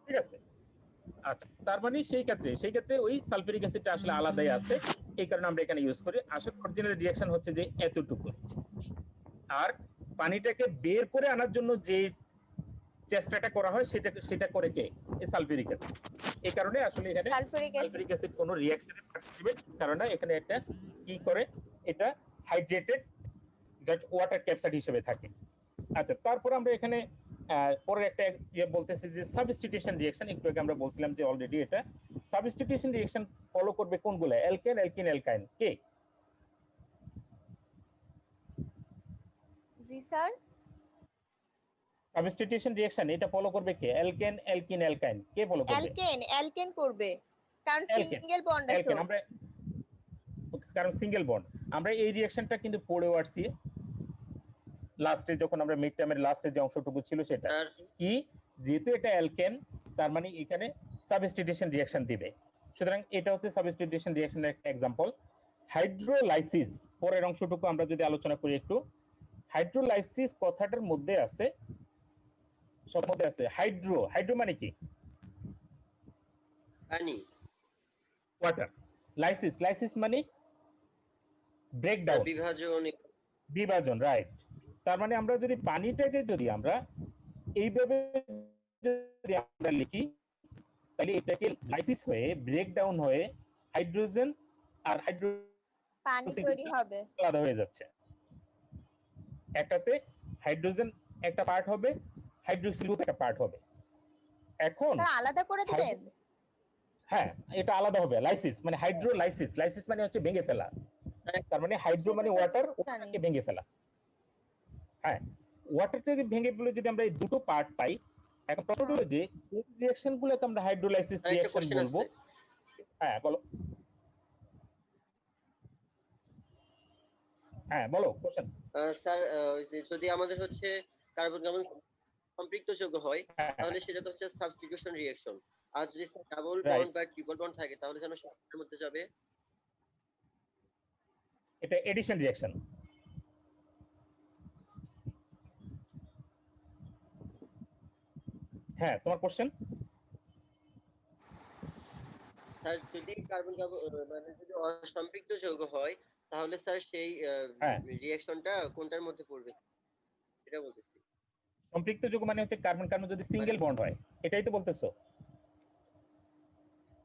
ঠিক আছে, আচ্ছা, তার মানে সেই ক্ষেত্রে ওই সালফিউরিক অ্যাসিডটা আসলে আলাদাই আছে, এই কারণে আমরা এখানে ইউজ করি। আসলে অরিজিনাল রিঅ্যাকশন হচ্ছে যে এতটুকু, আর পানিটাকে বের করে আনার জন্য যে চেষ্টাটা করা হয় সেটা করে কে, এই সালফিউরিক অ্যাসিড। এই কারণে আসলে এখানে সালফিউরিক অ্যাসিড সালফিউরিক অ্যাসিড কোনো রিঅ্যাকশনে পার্টিসিপেট করে না, এখানে একটা কি করে, এটা হাইড্রেটেড জাস্ট ওয়াটার ক্যাপসাইড হিসেবে থাকে। আচ্ছা, তারপর আমরা এখানে পরের একটা ইয়ে বলতেছি যে সাবস্টিটিউশন রিঅ্যাকশন। একটু আগে আমরা বলছিলাম যে অলরেডি এটা সাবস্টিটিউশন রিঅ্যাকশন ফলো করবে কোনগুলো, অ্যালকেন, অ্যালকিন, অ্যালকাইন, কে? জি স্যার। সাবস্টিটিউশন রিঅ্যাকশন এটা ফলো করবে কে? অ্যালকেন, অ্যালকিন, অ্যালকাইন, কে ফলো করবে? অ্যালকেন করবে, কারণ অ্যালকেন, সিঙ্গেল বন্ড আছে। অ্যালকেন আমরা, কারণ সিঙ্গেল বন্ড। আমরা এই রিঅ্যাকশনটা কিন্তু পড়েও আসছি লাস্টে, যখন আমরা মিড টার্মের লাস্টে যে অংশটুকু ছিল সেটা কি, যেহেতু এটা অ্যালকেন তার মানে এখানে সাবস্টিটিউশন রিঅ্যাকশন দিবে। সুতরাং এটা হচ্ছে সাবস্টিটিউশন রিঅ্যাকশনের একটা এক্সাম্পল। হাইড্রোলাইসিস, পরের অংশটুকু আমরা যদি আলোচনা করি একটু, হাইড্রোলাইসিস কথাটার মধ্যে আছে, সব মধ্যে আছে হাইড্রো। হাইড্রো মানে কি? পানি। ওয়াটার। লাইসিস, লাইসিস মানে ব্রেকডাউন, বিভাজন, রাইট। তার মানে আমরা যদি পানিটাকে যদি আমরা এইভাবে যদি আমরা লিখি, তাহলে এটাকে লাইসিস হয়ে ব্রেকডাউন হয়ে হাইড্রোজেন আর পানি তৈরি হবে, আলাদা হয়ে যাচ্ছে। একটাতে হাইড্রোজেন একটা পার্ট হবে, হাইড্রোক্সিল গ্রুপ একটা পার্ট হবে। এখন স্যার আলাদা করে দিবেন? হ্যাঁ, এটা আলাদা হবে। লাইসিস মানে হাইড্রোলাইসিস, লাইসিস মানে হচ্ছে ভেঙে ফেলা। তার মানে হাইড্রো মানে ওয়াটার, ওয়াটারকে ভেঙে ফেলা। হ্যাঁ, ওয়াটারটাকে ভেঙে ফেলে যদি আমরা এই দুটো পার্ট পাই, এখন প্রশ্ন হলো যে কোন রিঅ্যাকশন গুলোকে আমরা হাইড্রোলাইসিস রিঅ্যাকশন বলবো? হ্যাঁ বলো, হ্যাঁ বলো কোশ্চেন। স্যার যদি আমাদের হচ্ছে কার্বন কার্বন সম্পৃক্ত যৌগ হয় তাহলে সেটা তো হচ্ছে সাবস্টিটিউশন রিঅ্যাকশন। আর যদি ডাবল বন্ড বা ট্রিপল বন্ড থাকে তাহলে যেন সেটার মধ্যে যাবে, এটা এডিশন রিঅ্যাকশন। হ্যাঁ, তোমার কোশ্চেন। স্যার যদি কার্বন কার্বন মানে যদি অসম্পৃক্ত যৌগ হয় তাহলে স্যার সেই রিঅ্যাকশনটা কোনটার মধ্যে পড়বে এটা বলতেছি। সম্পৃক্ত যৌগ মানে হচ্ছে কার্বন কার্বন যদি সিঙ্গেল বন্ড হয়, এটাই তো বলতেছো?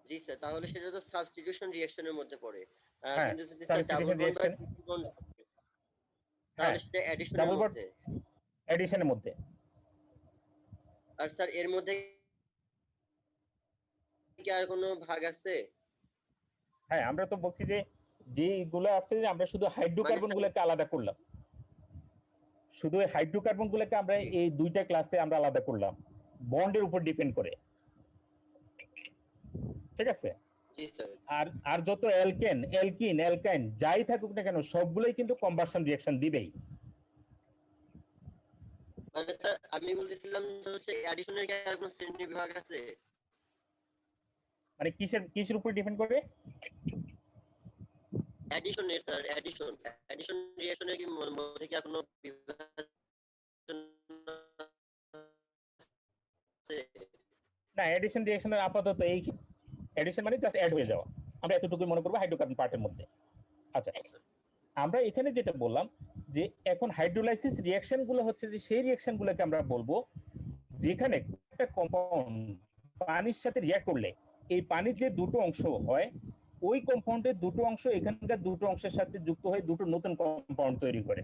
জি স্যার, তাহলে সেটা তো সাবস্টিটিউশন রিঅ্যাকশনের মধ্যে পড়ে। হ্যাঁ, কিন্তু যদি স্যার ডাবল সাবস্টিটিউশন বন্ড বা রিঅ্যাকশন, ট্রিপল বন্ড হ্যাঁ, তাহলে সেটা অ্যাডিশনের ডাবল বন্ড মধ্যে। এডিশনের মধ্যে। আর স্যার এর মধ্যে কি আর কোনো ভাগ আছে? হ্যাঁ, আমরা তো বলছি যে যেগুলো আছে আমরা শুধু হাইড্রোকার্বন গুলোকে আলাদা করলাম, শুধু এই হাইড্রোকার্বন গুলোকে আমরা এই দুইটা ক্লাসে আমরা আলাদা করলাম বন্ডের উপর ডিপেন্ড করে। ঠিক আছে? জি স্যার। আর যত অ্যালকেন, অ্যালকিন, অ্যালকাইন যাই থাকুক না কেন সবগুলোই কিন্তু কম্বাসন রিঅ্যাকশন দিবেই। মানে স্যার আমি বলতেছিলাম যে হচ্ছে অ্যাডিশনের কি আর কোনো শ্রেণী বিভাগ আছে? মানে কিসের উপর ডিপেন্ড করে? অ্যাডিশনের স্যার, অ্যাডিশন রিঅ্যাকশনের কি মধ্যে কি আর কোনো বিভাজন আছে? না, এডিশন রিঅ্যাকশনের আপাতত এই এডিশন মানে জাস্ট অ্যাড হয়ে যাওয়া, আমরা এতটুকুই মনে করব হাইড্রোকার্বন পার্টের মধ্যে। আচ্ছা, আমরা এখানে যেটা বললাম যে এখন হাইড্রোলাইসিস রিঅ্যাকশন গুলো হচ্ছে যে সেই রিঅ্যাকশন গুলোকে আমরা বলবো যেখানে একটা কম্পাউন্ড পানির সাথে রিঅ্যাক্ট করলে এই পানির যে দুটো অংশ হয় ওই কম্পাউন্ডের দুটো অংশ এখানকার দুটো অংশের সাথে যুক্ত হয়ে দুটো নতুন কম্পাউন্ড তৈরি করে।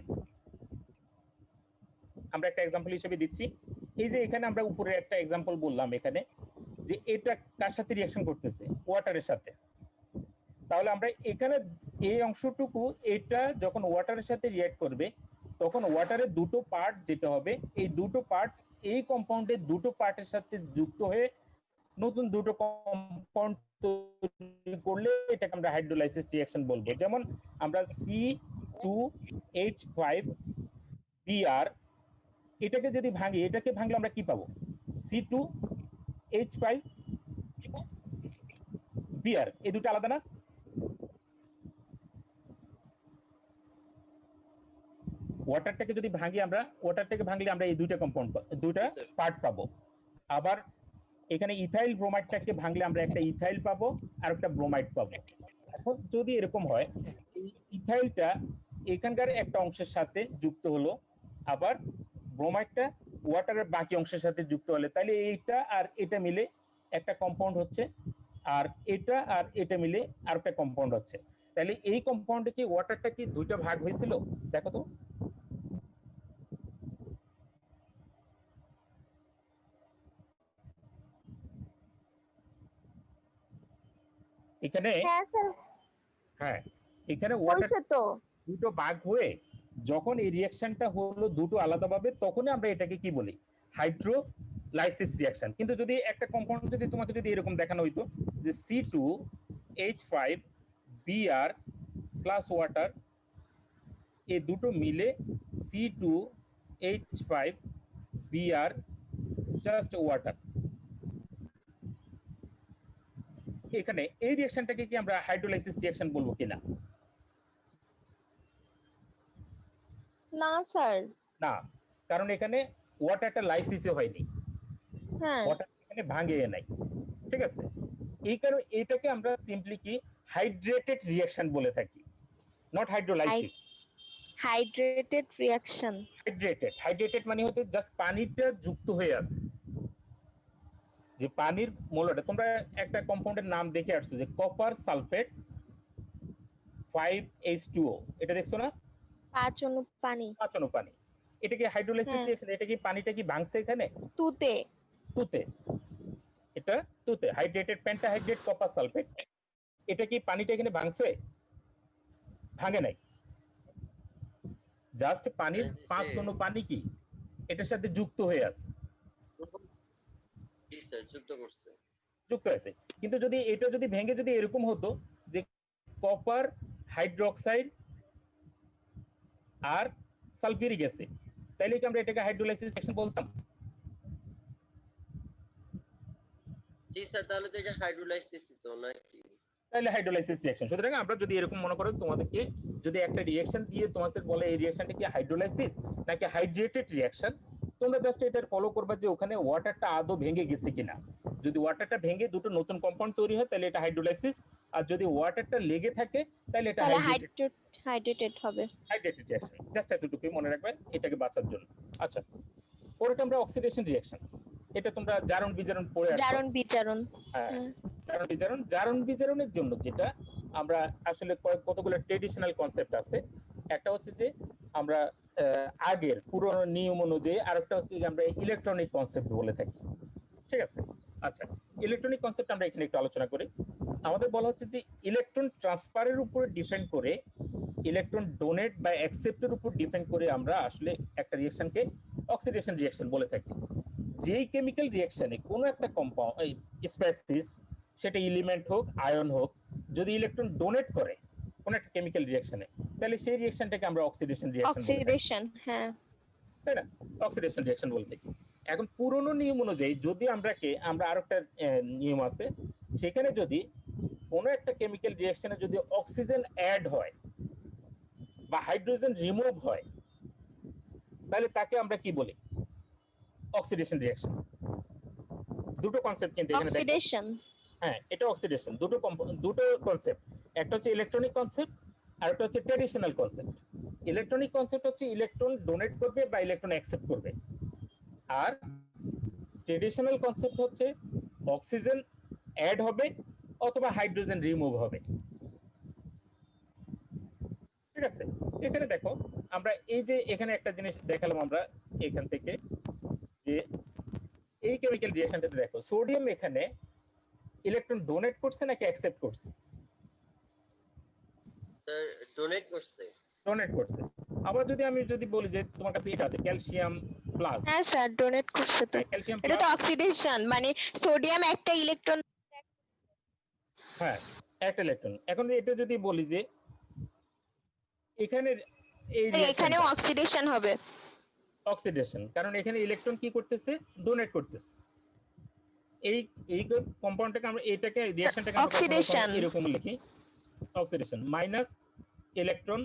আমরা একটা এক্সাম্পল হিসেবে দিচ্ছি, এই যে এখানে আমরা উপরে একটা এক্সাম্পল বললাম এখানে যে এটা কার সাথে রিঅ্যাকশন করতেছে, ওয়াটারের সাথে। তাহলে আমরা এখানে এই অংশটুকু এটা যখন ওয়াটারের সাথে রিঅ্যাক্ট করবে তখন ওয়াটারের দুটো পার্ট যেটা হবে এই দুটো পার্ট এই কম্পাউন্ডের দুটো পার্টের সাথে যুক্ত হয়ে নতুন দুটো কম্পাউন্ড তৈরি করলে এটাকে আমরা হাইড্রোলাইসিস রিঅ্যাকশন বলবো। যেমন আমরা C2H5Br এটাকে যদি ভাঙি, এটাকে ভাঙলে আমরা কি পাবো? C2H5Br, এই দুটো আলাদা না? ওয়াটারটাকে যদি ভাঙি আমরা ওয়াটারটাকে ভাঙলে আমরা এই দুইটা কম্পাউন্ড দুইটা Yes, sir. পার্ট পাবো। আবার এখানে ইথাইল ব্রোমাইডটাকে ভাঙলে আমরা একটা ইথাইল পাবো আর একটা ব্রোমাইড পাবো। এখন যদি এরকম হয় এই ইথাইলটা এখানকার একটা অংশের সাথে যুক্ত হলো, আবার ব্রোমাইডটা ওয়াটারের বাকি অংশের সাথে যুক্ত হলে, তাহলে এইটা আর এটা মিলে একটা কম্পাউন্ড হচ্ছে, আর এটা মিলে আর একটা কম্পাউন্ড হচ্ছে। তাহলে এই কম্পাউন্ডে কি ওয়াটারটা কি দুইটা ভাগ হয়েছিল? দেখো তো। এখানে হ্যাঁ স্যার হ্যাঁ এখানে ওয়াটার হয়েছে তো। দুটো ভাগ হয়ে যখন এই রিঅ্যাকশনটা হলো দুটো আলাদাভাবে, তখনই আমরা এটাকে কি বলি? Hydrolysis reaction. কিন্তু যদি একটা কম্পাউন্ড যদি তোমাকে যদি এরকম দেখানো হইতো যে C2H5Br প্লাস ওয়াটার, এই দুটো মিলে C2H5Br জাস্ট ওয়াটার, এখানে এই রিঅ্যাকশনটাকে কি আমরা হাইড্রোলাইসিস রিঅ্যাকশন বলবো কিনা? না স্যার। না, কারণ এখানে ওয়াটারটা লাইসিসে হয়নি, হ্যাঁ ওয়াটার এখানে ভাঙে নাই। ঠিক আছে, এই কারণে এটাকে আমরা সিম্পলি কি হাইড্রেটেড রিঅ্যাকশন বলে থাকি, not hydrolysis. Hydrated reaction. Hydrated মানে হচ্ছে জাস্ট পানিটা যুক্ত হয়ে আছে, যে পানির মৌলটা। তোমরা একটা কম্পাউন্ডের নাম দেখে আসছো যে কপার সালফেট 5H2O, এটা দেখছো না? 5 অণু পানি। 5 অণু পানি। এটা কি হাইড্রোলাইসিস হ্যাঁ। রিঅ্যাকশন? এটা কি পানিটা কি ভাঙছে এখানে? তুতে। তুতে, এটা তুতে হাইড্রেটেড পেন্টাহাইড্রেট কপার সালফেট, এটা কি পানিটা এখানে ভাঙছে? ভাঙে নাই, জাস্ট পানির 5 অণু পানি কি এটার সাথে যুক্ত হয়ে আছে, জি স্যার, যুক্ত করছে। যুক্ত আছে। কিন্তু যদি এটা যদি ভেঙে যদি এরকম হতো যে কপার হাইড্রোক্সাইড আর সালফিউরিক অ্যাসিড, তাহলে কি আমরা এটাকে হাইড্রোলাইসিস রিঅ্যাকশন বলতাম? জি স্যার, তাহলে তো এটা হাইড্রোলাইসিস তো নাকি? তাহলে হাইড্রোলাইসিস রিঅ্যাকশন। সুতরাং আমরা যদি এরকম মনে করো তোমাদেরকে যদি একটা রিঅ্যাকশন দিয়ে তোমাদের বলে এই রিঅ্যাকশনটা কি হাইড্রোলাইসিস নাকি হাইড্রেটেড রিঅ্যাকশন, তোমরা জাস্ট এটার ফলো করবা যে ওখানে ওয়াটারটা আদৌ ভেঙে গেছে কিনা। যদি ওয়াটারটা ভেঙে দুটো নতুন কম্পাউন্ড তৈরি হয় তাহলে এটা হাইড্রোলাইসিস, আর যদি ওয়াটারটা লেগে থাকে তাহলে এটা তাহলে হাইড্রেটেড হাইড্রেটেড হবে। রিঅ্যাকশন। জাস্ট এতটুকুই মনে রাখবে এটাকে বাঁচার জন্য। আচ্ছা, পরেরটা আমরা অক্সিডেশন রিঅ্যাকশন। এটা তোমরা জারণ বিজারণ পড়ে আসছো। জারণ বিজারণ। হ্যাঁ, হুম। জারণ বিজারণের জন্য যেটা আমরা আসলে কতগুলো ট্রেডিশনাল কনসেপ্ট আছে। একটা হচ্ছে যে আমরা আগের পুরনো নিয়ম অনুযায়ী, আর একটা হচ্ছে যে আমরা ইলেকট্রনিক কনসেপ্ট বলে থাকি। ঠিক আছে, আচ্ছা ইলেকট্রনিক কনসেপ্ট আমরা এখানে একটু আলোচনা করি। আমাদের বলা হচ্ছে যে ইলেকট্রন ট্রান্সফারের উপরে ডিপেন্ড করে, ইলেকট্রন ডোনেট বা অ্যাকসেপ্টের উপর ডিপেন্ড করে আমরা আসলে একটা রিঅ্যাকশনকে অক্সিডেশন রিঅ্যাকশন বলে থাকি। যেই কেমিক্যাল রিঅ্যাকশনে কোনো একটা কম্পাউন্ড স্পেসিস, সেটা এলিমেন্ট হোক আয়ন হোক, যদি ইলেকট্রন ডোনেট করে কোন একটা কেমিক্যাল রিঅ্যাকশনে, তাহলে সেই রিঅ্যাকশনটাকে আমরা অক্সিডেশন রিঅ্যাকশন বলে থাকি, অক্সিডেশন। হ্যাঁ তাই না? অক্সিডেশন রিঅ্যাকশন বলে থাকি। এখন পুরনো নিয়ম অনুযায়ী যদি আমরা আরেকটা নিয়ম আছে, সেখানে যদি কোনো একটা কেমিক্যাল রিঅ্যাকশনে যদি অক্সিজেন অ্যাড হয় বা হাইড্রোজেন রিমুভ হয়, তাহলে তাকে আমরা কি বলি? Oxidation reaction. দুটো কনসেপ্ট কিন্তু এখানে দেখো। অক্সিডেশন। হ্যাঁ, এটা অক্সিডেশন। দুটো কনসেপ্ট, একটা হচ্ছে ইলেকট্রনিক কনসেপ্ট আর একটা হচ্ছে ট্র্যাডিশনাল কনসেপ্ট। ইলেকট্রনিক কনসেপ্ট হচ্ছে ইলেকট্রন ডোনেট করবে বা ইলেকট্রন অ্যাকসেপ্ট করবে, আর ট্র্যাডিশনাল কনসেপ্ট হচ্ছে অক্সিজেন অ্যাড হবে অথবা হাইড্রোজেন রিমুভ হবে। ঠিক আছে, এখানে দেখো আমরা এই যে এখানে একটা জিনিস দেখালাম আমরা এখান থেকে, যে এই কেমিক্যাল রিঅ্যাকশনটাতে দেখো সোডিয়াম এখানে ইলেকট্রন ডোনেট করছে নাকি অ্যাকসেপ্ট করছে? স্যার ডোনেট করছে। ডোনেট করছে। আবার আমি যদি বলি যে তোমার কাছে এটা আছে ক্যালসিয়াম প্লাস, হ্যাঁ স্যার ডোনেট করছে তো। ক্যালসিয়াম এটা তো প্লাস, অক্সিডেশন, মানে সোডিয়াম একটা ইলেকট্রন। হ্যাঁ একটা ইলেকট্রন। এখন এটা যদি বলি যে এখানে এই এখানেও অক্সিডেশন হবে। অক্সিডেশন, কারণ এখানে ইলেকট্রন কি করতেছে? ডোনেট করতেছে। এই কম্পাউন্ডটাকে আমরা এটাকে রিঅ্যাকশনটাকে আমরা Oxidation. এরকম লিখি, oxidation minus electron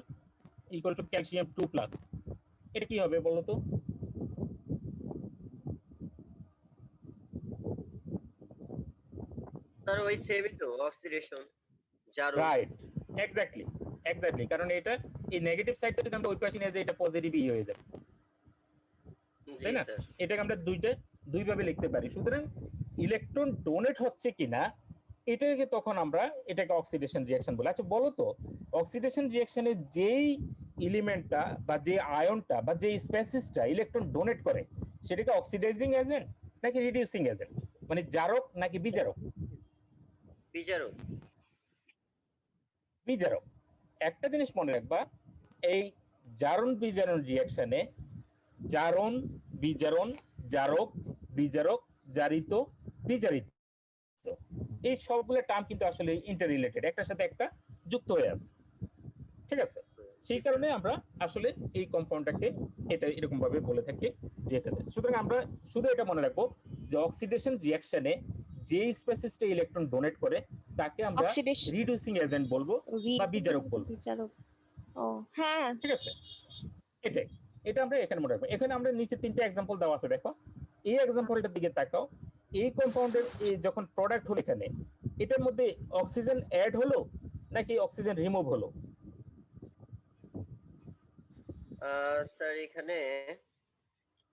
equal to calcium 2+, এটা কি হবে বলো তো? স্যার ওই সেমই তো অক্সিডেশন জারণ। রাইট, এক্স্যাক্টলি, কারণ এটা এই নেগেটিভ সাইডটা যদি আমরা ওই পাশে নিয়ে যাই এটা পজিটিভ ই হয়ে যাবে, জি তাই না? স্যার। এটাকে আমরা দুইভাবে লিখতে পারি। সুতরাং ইলেকট্রন ডোনেট হচ্ছে কিনা এটাকে তখন আমরা এটাকে অক্সিডেশন রিঅ্যাকশন বলি। আচ্ছা বলো তো, অক্সিডেশন রিঅ্যাকশনে যেই এলিমেন্টটা বা যে আয়নটা বা যে স্পেসিসটা ইলেকট্রন ডোনেট করে সেটাকে অক্সিডাইজিং এজেন্ট নাকি রিডিউসিং এজেন্ট, মানে জারক নাকি বিজারক? বিজারণ। বিজারক। একটা জিনিস মনে রাখবা, এই জারণ বিজারণ রিঅ্যাকশনে জারণ, বিজারণ, জারক, বিজারক, জারিত, বিজারিত, এই সবগুলো টার্ম কিন্তু আসলে ইন্টার রিলেটেড, একটার সাথে একটা যুক্ত হয়ে আছে, ঠিক আছে? সেই কারণে আমরা আসলে এই কম্পাউন্ডটাকে এটা এরকম ভাবে বলে থাকি যে এটাতে। সুতরাং আমরা শুধু এটা মনে রাখবো যে অক্সিডেশন রিঅ্যাকশনে যে স্পেসিসটা ইলেকট্রন ডোনেট করে তাকে আমরা অক্সিডেশন রিডিউসিং এজেন্ট বলবো বা বিজারক বলবো, বিচারক। ও হ্যাঁ, ঠিক আছে? এটাই, এটা আমরা এখানে মনে রাখবো। এখানে আমরা নিচে 3টা एग्जांपल দেওয়া আছে, দেখো এই एग्जांपलটার দিকে তাকাও। এই কম্পাউন্ডের যখন প্রোডাক্ট হলো এখানে, এটার মধ্যে অক্সিজেন অ্যাড হলো নাকি অক্সিজেন রিমুভ হলো? স্যার এখানে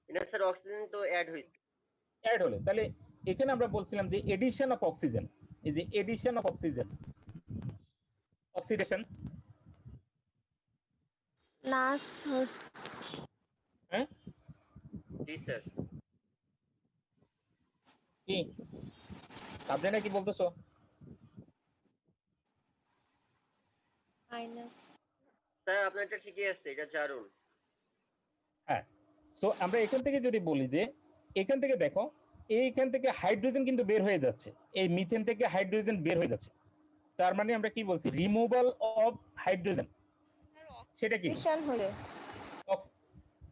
এটা স্যার অক্সিজেন তো অ্যাড হইছে। অ্যাড হলো, তাহলে এখানে আমরা বলছিলাম যে এডিশন অফ অক্সিজেন, এই যে এডিশন অফ অক্সিজেন, অক্সিডেশন, না স্যার। হ্যাঁ জি স্যার। কি সাবজেক্টে কি বলতেছো? মাইনাস। স্যার আপনার এটা ঠিকই আছে, এটা জারণ। হ্যাঁ, সো আমরা এখান থেকে যদি বলি যে এখান থেকে দেখো এইখান থেকে হাইড্রোজেন কিন্তু বের হয়ে যাচ্ছে, এই মিথেন থেকে হাইড্রোজেন বের হয়ে যাচ্ছে, তার মানে আমরা কি বলছি? Removal of hydrogen. সেটা কি? অক্সিডেশন হলে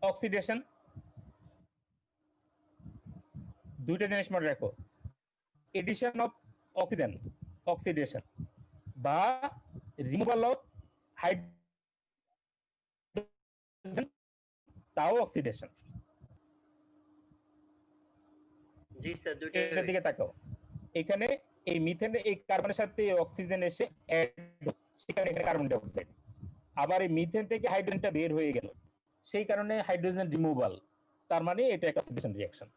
অক্সিডেশন। দুইটা জিনিস মনে রাখো, এডিশন অফ অক্সিজেন অক্সিডেশন, বা রিমুভাল অফ হাইড্রোজেন তাও অক্সিডেশন। জি স্যার দুইটা এটার দিকে তাকাও, এখানে এই মিথেনের এই কার্বনের সাথে অক্সিজেন এসে অ্যাড, সেখানে এখানে কার্বন ডাই অক্সাইড, আবার এই মিথেন থেকে হাইড্রোজেনটা বের হয়ে গেল, সেই কারণে হাইড্রোজেন রিমুভাল, তার মানে এটা একটা অক্সিডেশন রিঅ্যাকশন।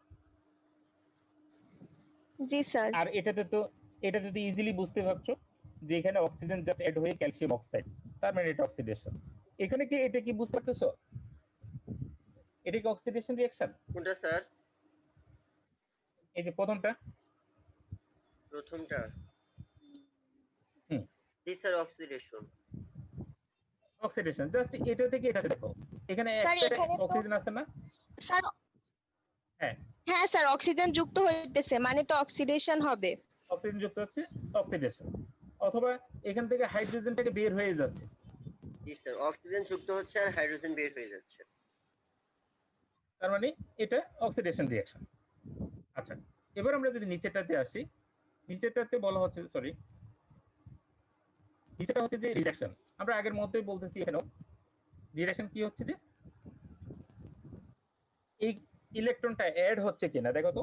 জি স্যার। আর এটাতে তো ইজিলি বুঝতে পারছো যে এখানে অক্সিজেন জাস্ট অ্যাড হয়ে ক্যালসিয়াম অক্সাইড, তার মানে এটা অক্সিডেশন। এখানে কি এটা কি বুঝতে পারতেছো? এটা কি অক্সিডেশন রিঅ্যাকশন? কোনটা স্যার? এই যে প্রথমটা। প্রথমটা। হুম, জি স্যার অক্সিডেশন। অক্সিডেশন, জাস্ট এটা থেকে এটাতে দেখো, এখানে স্যার একটা এখানে তো অক্সিজেন আছে না? স্যার হ্যাঁ, হ্যাঁ স্যার অক্সিজেন যুক্ত হইতেছে মানে তো অক্সিডেশন হবে। অক্সিজেন যুক্ত হচ্ছে, অক্সিডেশন। অথবা এখান থেকে হাইড্রোজেনটাকে বের হয়ে যাচ্ছে, জি স্যার অক্সিজেন যুক্ত হচ্ছে আর হাইড্রোজেন বের হয়ে যাচ্ছে। তার মানে এটা অক্সিডেশন রিঅ্যাকশন। আচ্ছা, এবার আমরা যদি নিচেরটাতে আসি, নিচেরটাতে বলা হচ্ছে, সরি নিচেরটা হচ্ছে যে রিডাকশন। আমরা আগের মতোই বলতেছি, এখানেও রিডাকশন কি হচ্ছে যে এই ইলেকট্রনটা অ্যাড হচ্ছে কিনা দেখো তো।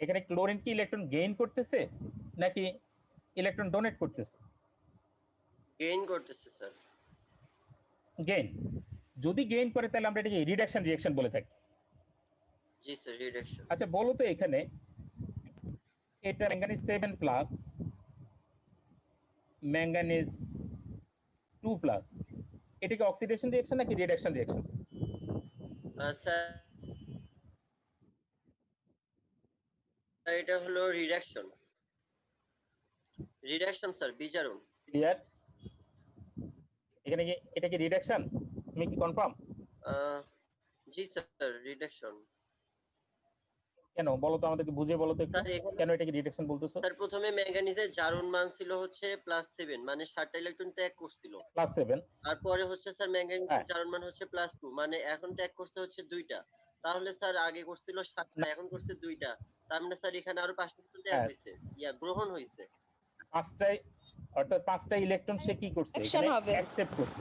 এখানে ক্লোরিন কি ইলেকট্রন গেইন করতেছে নাকি ইলেকট্রন ডোনেট করতেছে? গেইন করতেছে স্যার। গেইন। যদি গেইন করে তাহলে আমরা এটাকে রিডাকশন রিঅ্যাকশন বলে থাকি। জি স্যার রিডাকশন। আচ্ছা বলো তো, এখানে এটা ম্যাঙ্গানিজ 7 প্লাস ম্যাঙ্গানিজ 2 প্লাস, এটা কি অক্সিডেশন রিঅ্যাকশন নাকি রিডাকশন রিঅ্যাকশন? স্যার এটা হলো রিডাকশন। রিডাকশন স্যার বিজারণ। ক্লিয়ার? এখানে কি এটা কি রিডাকশন? তুমি কি কনফার্ম? জি স্যার রিডাকশন। কেন বলো তো, আমাদেরকে বুঝে বলো তো একটু, স্যার এখানে কেন এটাকে রিডাকশন বলতেছো? স্যার প্রথমে ম্যাঙ্গানিজের জারণ মান ছিল হচ্ছে +7 মানে 7টা ইলেকট্রন ত্যাগ করছিল। +7। তারপরে হচ্ছে স্যার হ্যাঁ। ম্যাঙ্গানিজের জারণ মান হচ্ছে +2 মানে এখন ত্যাগ করতে হচ্ছে 2টা। তাহলে স্যার আগে করছিল 7টা, না। এখন করছে 2টা, তার মানে স্যার এখানে আরো 5টা দেয়া হ্যাঁ। হয়েছে, গ্রহণ হয়েছে। 5টায়, অর্থাৎ 5টা ইলেকট্রন সে কি করছে Action এখানে হবে। অ্যাকসেপ্ট করছে।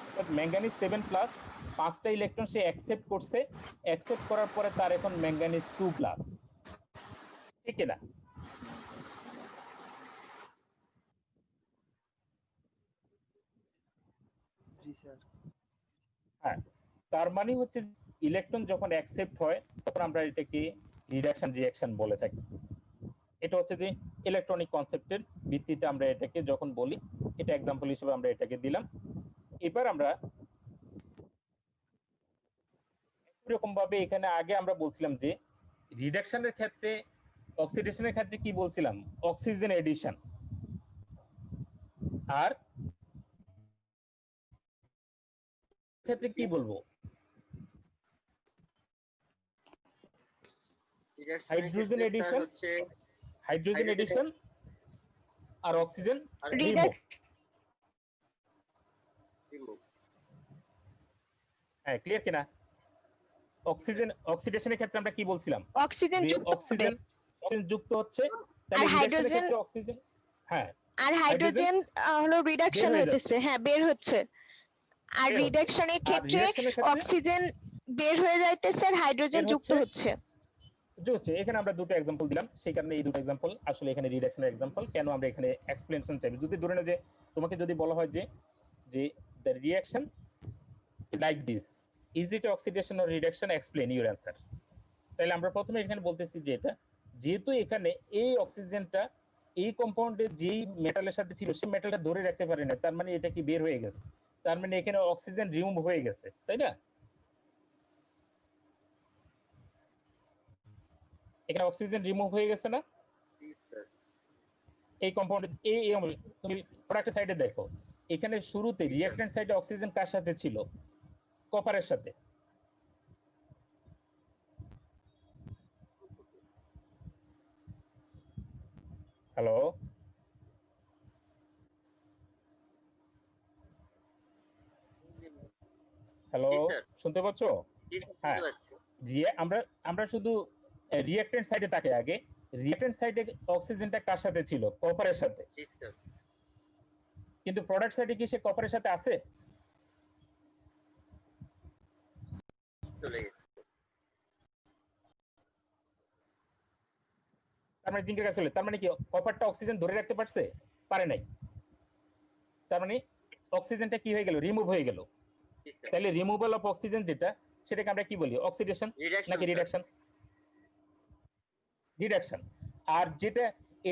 অর্থাৎ ম্যাঙ্গানিজ 7 প্লাস 5টা ইলেকট্রন সে অ্যাকসেপ্ট করছে, অ্যাকসেপ্ট করার পরে তার এখন ম্যাঙ্গানিজ 2 প্লাস, ঠিক না? জি স্যার। হ্যাঁ, তার মানে হচ্ছে ইলেকট্রন যখন অ্যাকসেপ্ট হয় তখন আমরা এটাকে রিডাকশন রিঅ্যাকশন বলে থাকি। এটা হচ্ছে যে ইলেকট্রনিক কনসেপ্টের ভিত্তিতে আমরা এটাকে যখন বলি, এটা এক্সাম্পল হিসেবে আমরা এটাকে দিলাম। এবার আমরা এরকম ভাবে এখানে আগে আমরা বলছিলাম যে রিডাকশনের ক্ষেত্রে, অক্সিডেশনের ক্ষেত্রে কি বলছিলাম, অক্সিজেন এডিশন, আর ক্ষেত্রে কি বলবো, হাইড্রোজেন এডিশন, হাইড্রোজেন এডিশন আর অক্সিজেন রিমুভ। হ্যাঁ, ক্লিয়ার কিনা? অক্সিজেন অক্সিডেশনের ক্ষেত্রে আমরা কি বলছিলাম, অক্সিজেন যে যুক্ত হবে। অক্সিজেন যুক্ত হচ্ছে, তাহলে আর রিডাকশনের হাইড্রোজেন, ক্ষেত্রে অক্সিজেন, হ্যাঁ আর হাইড্রোজেন হলো রিডাকশন বের হয়ে হইতেছে, হ্যাঁ বের হচ্ছে। আর বের হচ্ছে। রিডাকশনের আর ক্ষেত্রে রিডাকশনের ক্ষেত্রে অক্সিজেন বের হয়ে যাইতেছে আর হাইড্রোজেন বের যুক্ত হচ্ছে। হচ্ছে। এখানে আমরা দুটো एग्जांपल দিলাম, সেই কারণে এই দুটো एग्जांपल আসলে এখানে রিডাকশনের एग्जांपल। কেন আমরা এখানে এক্সপ্লেনেশন চাই, যদি ধরে নাও যে তোমাকে যদি বলা হয় যে যে the reaction like this, is it oxidation or reduction, explain your answer. তাহলে আমরা প্রথমে এখানে বলতেছি যে এটা যেহেতু এখানে এই অক্সিজেনটা এই কম্পাউন্ডে যেই মেটালের সাথে ছিল সেই মেটালটা ধরে রাখতে পারে না, তার মানে এটা কি বের হয়ে গেছে, তার মানে এখানে অক্সিজেন রিমুভ হয়ে গেছে, তাই না? এখানে অক্সিজেন রিমুভ হয়ে গেছে না এই কম্পাউন্ড। এই তুমি প্রোডাক্টের সাইডে দেখো, এখানে শুরুতে রিঅ্যাকট্যান্ট সাইডে অক্সিজেন কার সাথে ছিল, কপারের সাথে। হ্যালো, হ্যালো, শুনতে পাচ্ছো? হ্যাঁ, আমরা আমরা শুধু রিঅ্যাকট্যান্ট সাইডে তাকে আগে, রিঅ্যাকট্যান্ট সাইডে অক্সিজেনটা কার সাথে ছিল, কপারের সাথে। কিন্তু প্রোডাক্ট সাইডে কি সে কপারের সাথে আছে? তার মানে জিঙ্কের কাছে চলে, তার মানে কি কপারটা অক্সিজেন ধরে রাখতে পারছে, পারে নাই। তার মানে অক্সিজেনটা কি হয়ে গেল, রিমুভ হয়ে গেল। তাহলে রিমুভাল অফ অক্সিজেন যেটা, সেটাকে আমরা কি বলি, অক্সিডেশন নাকি রিডাকশন? রিডাকশন। আর যেটা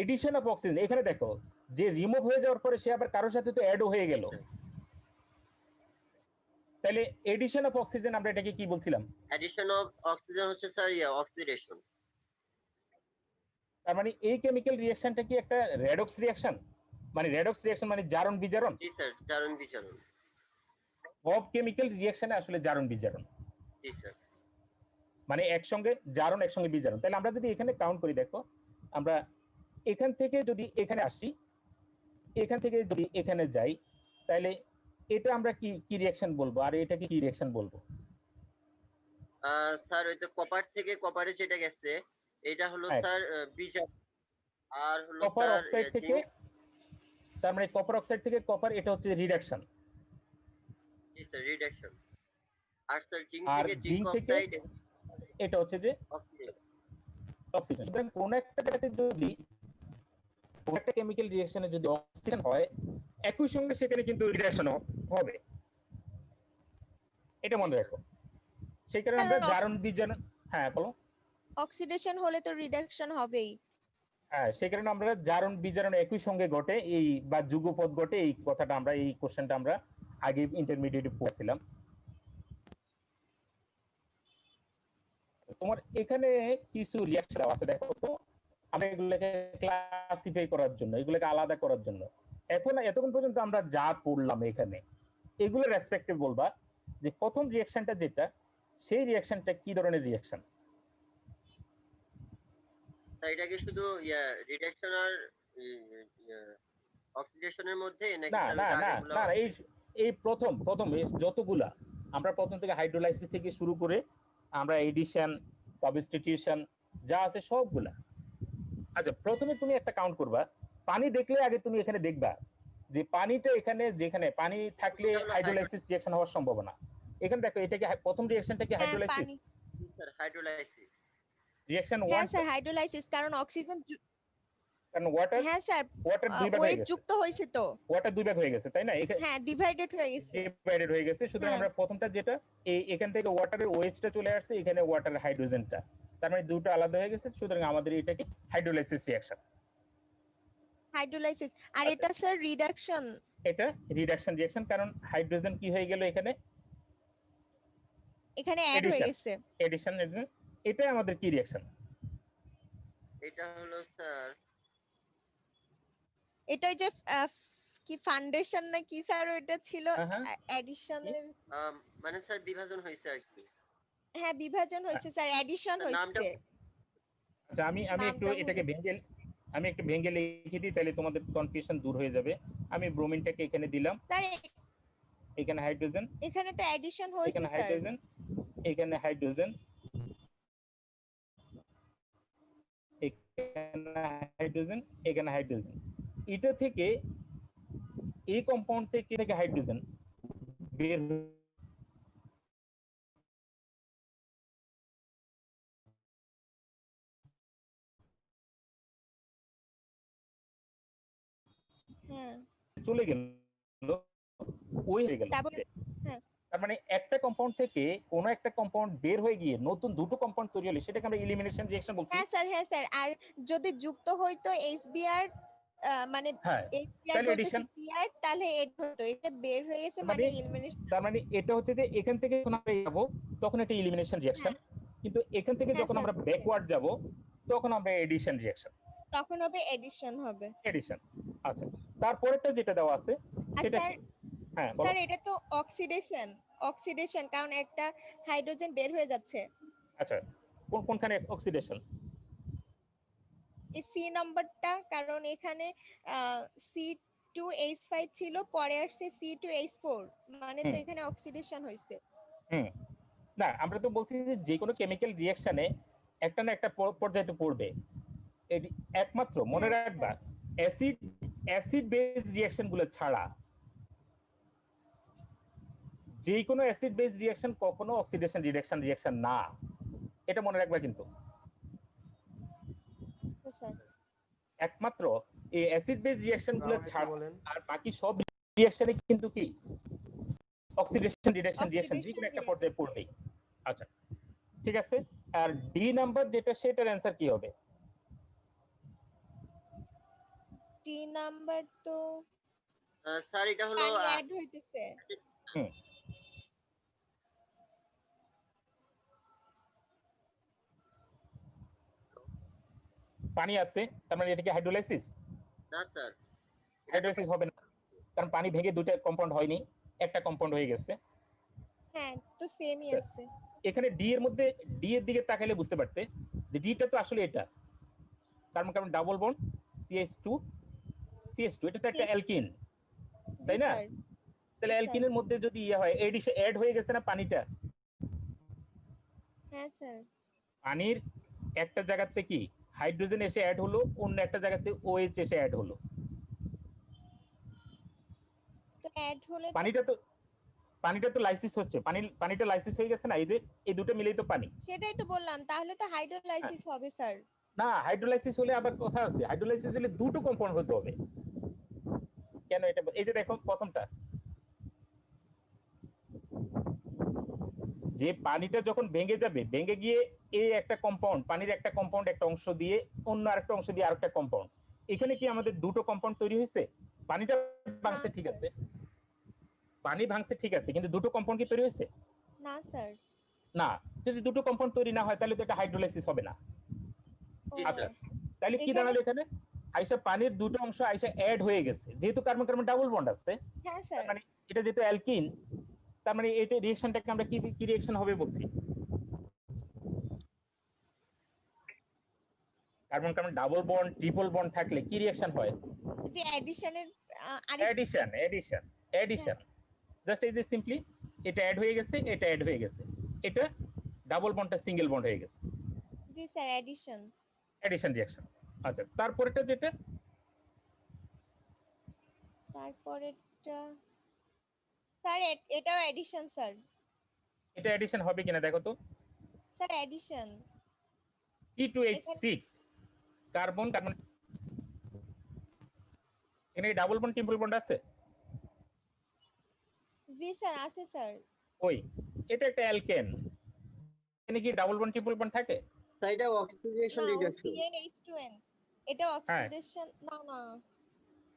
এডিশন অফ অক্সিজেন, এখানে দেখো যে রিমুভ হয়ে যাওয়ার পরে সে আবার কারোর সাথে তো অ্যাড হয়ে গেল, তাহলে এডিশন অফ অক্সিজেন আমরা এটাকে কি বলছিলাম? এডিশন অফ অক্সিজেন হচ্ছে স্যার অক্সিডেশন। তার মানে এই কেমিক্যাল রিঅ্যাকশনটা কি একটা রেডক্স রিঅ্যাকশন, মানে রেডক্স রিঅ্যাকশন মানে জারণ বিজারণ। জি স্যার, জারণ বিজারণ। সব কেমিক্যাল রিঅ্যাকশনে আসলে জারণ বিজারণ। জি স্যার। মানে একসঙ্গে জারণ একসঙ্গে বিজারণ। তাহলে আমরা যদি এখানে কাউন্ট করি, দেখো আমরা এখান থেকে যদি এখানে আসি, এখান থেকে যদি এখানে যাই, তাহলে এটা আমরা কি কি রিঅ্যাকশন বলবো, আর এটাকে কি রিঅ্যাকশন বলবো? স্যার ওই তো কপার থেকে কপারে যেটা গেছে এটা হলো স্যার বিজারণ, আর হলো কপার স্যার অক্সাইড থেকে, তার মানে কপার অক্সাইড থেকে কপার, এটা হচ্ছে রিডাকশন। জি স্যার, রিডাকশন। আর স্যার আর জিঙ্ক জিঙ্ক থেকে অক্সাইড, এটা হচ্ছে যে অক্সিডেশন। সুতরাং কোন একটা জায়গাতে যদি কোন একটা কেমিক্যাল রিঅ্যাকশনে যদি অক্সিডেশন হয়, একই সঙ্গে সেখানে কিন্তু রিডাকশন হবে, এটা মনে রাখো। সেই কারণে আমরা জারণ বিজারণ, হ্যাঁ বলো। অক্সিডেশন হলে তো রিডাকশন হবেই। হ্যাঁ, সেই কারণে আমরা জারণ বিজারণ একই সঙ্গে ঘটে, এই বা যুগপদ ঘটে, এই কথাটা আমরা, এই কোশ্চেনটা আমরা আগে ইন্টারমিডিয়েটে পড়ছিলাম। তোমার এখানে কিছু রিঅ্যাকশন আছে, দেখো তো, আমরা এগুলোকে ক্লাসিফাই করার জন্য, এগুলোকে আলাদা করার জন্য এখন এতক্ষণ পর্যন্ত আমরা যা পড়লাম এখানে, এগুলো রেসপেক্টিভ বলবা যে প্রথম রিঅ্যাকশনটা যেটা, সেই রিঅ্যাকশনটা কি ধরনের রিঅ্যাকশন। এটা কি শুধু রিডাকশন আর অক্সিডেশনের মধ্যে নাকি না না না না, এই প্রথম এই যতগুলা আমরা প্রথম থেকে হাইড্রোলাইসিস থেকে শুরু করে আমরা এডিশন সাবস্টিটিউশন যা আছে সবগুলা। আচ্ছা, প্রথমে তুমি একটা কাউন্ট করবা, পানি দেখলে আগে তুমি এখানে দেখবা যে পানিটা এখানে যেখানে পানি থাকলে হাইড্রোলাইসিস রিঅ্যাকশন হওয়ার সম্ভাবনা। এখানে দেখো এটা কি প্রথম রিঅ্যাকশনটা কি হ্যাঁ, হাইড্রোলাইসিস? পানি। Sir hydrolysis. রিঅ্যাকশন হ্যাঁ 1 স্যার, হাইড্রোলাইসিস, কারণ অক্সিজেন কারণ ওয়াটার হ্যাঁ স্যার, দুই ভাগ হয়ে ওয়েট গেছে, যুক্ত হয়েছে তো। ওয়াটার দুই ভাগ হয়ে গেছে, তাই না? হ্যাঁ, ডিভাইডেড হয়ে গেছে। ডিভাইডেড হয়ে গেছে। সুতরাং হ্যাঁ। আমরা প্রথমটা যেটা এখান থেকে ওয়াটারের ওএইচটা চলে আসছে, এখানে ওয়াটারের হাইড্রোজেনটা, তার মানে দুটো আলাদা হয়ে গেছে। সুতরাং আমাদের এটা কি হাইড্রোলাইসিস রিঅ্যাকশন। হাইড্রোলাইসিস। আর আচ্ছা। এটা স্যার রিডাকশন। এটা রিডাকশন রিঅ্যাকশন, কারণ হাইড্রোজেন কি হয়ে গেল এখানে এখানে অ্যাড হয়ে Addition. গেছে। এডিশন। এটা আমাদের কি রিঅ্যাকশন? এটা হলো স্যার এটা ওই যে কি ফাউন্ডেশন না কি স্যার ওইটা ছিল, হ্যাঁ। অ্যাডিশনের। মানে স্যার বিভাজন হয়েছে আর কি। হ্যাঁ, বিভাজন হয়েছে স্যার, অ্যাডিশন নামটা হয়েছে। আচ্ছা, আমি একটু নামটা এটাকে ভেঙে লিখে দিই, তাহলে তোমাদের কনফিউশন দূর হয়ে যাবে। আমি ব্রোমিনটাকে এখানে দিলাম, স্যার এখানে হাইড্রোজেন, এখানে তো অ্যাডিশন হয়েছে এখানে স্যার। হাইড্রোজেন, এখানে হাইড্রোজেন, এখানে হাইড্রোজেন, এখানে হাইড্রোজেন। এটা থেকে এই কম্পাউন্ড থেকে হাইড্রোজেন বের হ্যাঁ, চলে গেল, ওই হয়ে গেল। তারপরে হ্যাঁ। তার মানে একটা কম্পাউন্ড থেকে কোন একটা কম্পাউন্ড বের হয়ে গিয়ে নতুন দুটো কম্পাউন্ড তৈরি হলে সেটাকে আমরা এলিমিনেশন রিঅ্যাকশন বলছি। হ্যাঁ স্যার, আর যদি যুক্ত হইতো HBr, মানে হ্যাঁ, HBr তাহলে বলতে addition। Br, তাহলে এড হতো। এটা বের হয়ে গেছে মানে এলিমিনেশন। তার মানে এটা হচ্ছে যে এখান থেকে যখন আমরা যাব তখন এটা এলিমিনেশন রিঅ্যাকশন, কিন্তু এখান থেকে হ্যাঁ, যখন স্যার। আমরা ব্যাকওয়ার্ড যাব তখন আমরা এডিশন রিঅ্যাকশন। তখন হবে এডিশন হবে। এডিশন। আচ্ছা, তারপরেরটা যেটা দেওয়া আছে আর সেটা স্যার, কি? হ্যাঁ বলো। স্যার এটা তো অক্সিডেশন, কারণ একটা হাইড্রোজেন বের হয়ে যাচ্ছে। আচ্ছা, কোনখানে অক্সিডেশন? এই সি নাম্বারটা, কারণ এখানে C2H5 ছিল, পরে আসছে C2H4, মানে তো এখানে অক্সিডেশন হয়েছে। না, আমরা তো বলছি যে যে কোনো কেমিক্যাল রিঅ্যাকশনে একটা না একটা পর্যায়ে তো পড়বে। একমাত্র মনে রাখবা অ্যাসিড বেস রিঅ্যাকশন গুলো ছাড়া যে কোনো অ্যাসিড বেস রিঅ্যাকশন কখনো অক্সিডেশন রিঅ্যাকশন না, এটা মনে রাখবা। কিন্তু স্যার একমাত্র এই অ্যাসিড বেস রিঅ্যাকশন গুলো একটু ছাড়া বলেন। আর বাকি সব রিঅ্যাকশনে কিন্তু কি অক্সিডেশন রিঅ্যাকশন যে কোনো একটা পর্যায়ে পড়বেই। আচ্ছা, ঠিক আছে। আর ডি নাম্বার যেটা, সেটার অ্যানসার কি হবে? টি নাম্বার তো স্যার এটা হলো পানি অ্যাড হইতেছে। পানি আছে, তার মানে এটা কি হাইড্রোলাইসিস? না স্যার, হাইড্রোলাইসিস হবে না, কারণ পানি ভেঙে দুটো কম্পাউন্ড হয়নি, একটা কম্পাউন্ড হয়ে গেছে। হ্যাঁ, তো সেমই আছে। এখানে ডি এর মধ্যে ডি এর দিকে তাকালে বুঝতে পারতে যে ডিটা তো আসলে এটা কার্বন ডাবল বন্ড CH2 এটা তো একটা অ্যালকিন, তাই না? তাহলে অ্যালকিনের মধ্যে যদি ইয়ে হয়, এডিশন অ্যাড হয়ে গেছে না পানিটা। হ্যাঁ স্যার, পানির একটা জায়গাতে কি হাইড্রোজেন এসে অ্যাড হলো, অন্য একটা জায়গাতে OH এসে অ্যাড হলো। তো অ্যাড হলে পানিটা তো লাইসিস হচ্ছে, পানিটা লাইসিস হয়ে গেছে না, এই যে এই দুটো মিলেই তো পানি। সেটাই তো বললাম, তাহলে তো হাইড্রোলাইসিস হবে স্যার। না, হাইড্রোলাইসিস হলে আবার কথা আছে, হাইড্রোলাইসিস হলে দুটো কম্পাউন্ড হতে হবে। কেন? এটা এই যে দেখো প্রথমটা, যে পানিটা যখন ভেঙে যাবে, ভেঙে গিয়ে এই একটা কম্পাউন্ড, পানির একটা কম্পাউন্ড একটা অংশ দিয়ে অন্য আরেকটা অংশ দিয়ে আরেকটা কম্পাউন্ড, এখানে কি আমাদের দুটো কম্পাউন্ড তৈরি হয়েছে? পানিটা ভাঙছে ঠিক আছে, পানি ভাঙছে ঠিক আছে, কিন্তু দুটো কম্পাউন্ড কি তৈরি হয়েছে? না স্যার। না, যদি দুটো কম্পাউন্ড তৈরি না হয় তাহলে তো এটা হাইড্রোলাইসিস হবে না। আচ্ছা, তাহলে কি দাঁড়ালো এখানে? আইসা পানির দুটো অংশ আইসা অ্যাড হয়ে গেছে, যেহেতু কার্বন কার্বন ডাবল বন্ড আছে, হ্যাঁ স্যার, মানে এটা যেহেতু অ্যালকিন, তার মানে এটা রিঅ্যাকশনটাকে আমরা কি রিঅ্যাকশন হবে বলছি? Carbon carbon double bond triple bond থাকলে কি রিঅ্যাকশন হয়? যে অ্যাডিশনের এডিশন। জাস্ট এই যে সিম্পলি এটা অ্যাড হয়ে গেছে, এটা অ্যাড হয়ে গেছে, এটা ডাবল বন্ডটা সিঙ্গেল বন্ড হয়ে গেছে, জি স্যার এডিশন। Addition reaction. আচ্ছা, তারপরেটা যেটা তারপরেরটা স্যার এটাও এডিশন স্যার। এটা অ্যাডিশন হবে কিনা দেখো তো। Sir addition. C2H6 carbon carbon, এখানে ডাবল বন্ড ট্রিপল বন্ড আছে? জি স্যার আছে স্যার। ওই এটা একটা অ্যালকেন, এখানে কি ডাবল বন্ড ট্রিপল বন্ড থাকে? স্যার এটা অক্সিডেশন না রিডাকশন। CnH2n এটা অক্সিডেশন না না।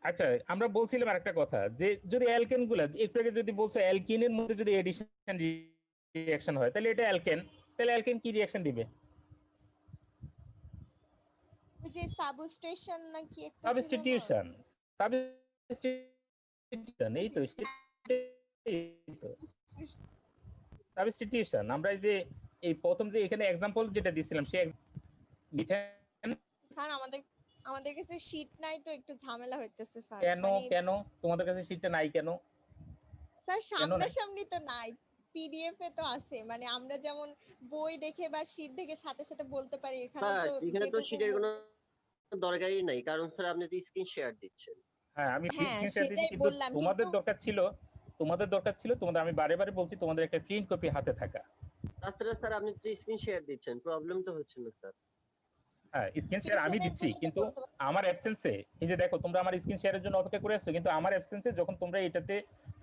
আচ্ছা, আমরা বলছিলাম আরেকটা কথা, যে যদি অ্যালকেন গুলা একটু আগে যদি বলছো অ্যালকিনের মধ্যে যদি এডিশন রিঅ্যাকশন হয় তাহলে এটা অ্যালকেন, তাহলে অ্যালকেন কি রিঅ্যাকশন দিবে? ওই যে সাবস্টেশন নাকি একটা ছিল না? সাবস্টিটিউশন। সাবস্টিটিউশন এই তো সাবস্টিটিউশন। আমরা এই যে এই প্রথম যে এখানে এক্সাম্পল যেটা দিছিলাম সে মিথেন। স্যার আমাদের কাছে শীট নাই তো একটু ঝামেলা হইতেছে স্যার। কেন কেন তোমাদের কাছে শীটটা নাই কেন? স্যার কেন নাই? সামনাসামনি তো নাই, পিডিএফ এ তো আছে, মানে আমরা যেমন বই দেখে বা শীট দেখে সাথে সাথে বলতে পারি, এখানে স্যার তো এখানে তো যেটুকু শীটের কোনো দরকারই নাই, কারণ স্যার আপনি তো স্ক্রিন শেয়ার দিচ্ছেন। হ্যাঁ, আমি হ্যাঁ, স্ক্রিন শেয়ার দিচ্ছি, সেটাই কিন্তু বললাম, তোমাদের কিন্তু- দরকার ছিল, তোমাদের আমি বারে বারে বলছি তোমাদের একটা প্রিন্ট কপি হাতে থাকা। তাছাড়া স্যার আপনি তো স্ক্রিন শেয়ার দিচ্ছেন, প্রবলেম তো হচ্ছে না স্যার। হ্যাঁ, স্ক্রিন শেয়ার আমি সেটাই দিচ্ছি, বলতে কিন্তু বলতে পারছি। আমার অ্যাবসেন্সে এই যে দেখো তোমরা আমার স্ক্রিন শেয়ারের জন্য অপেক্ষা করে আসছো, কিন্তু আমার অ্যাবসেন্সে যখন তোমরা এটাতে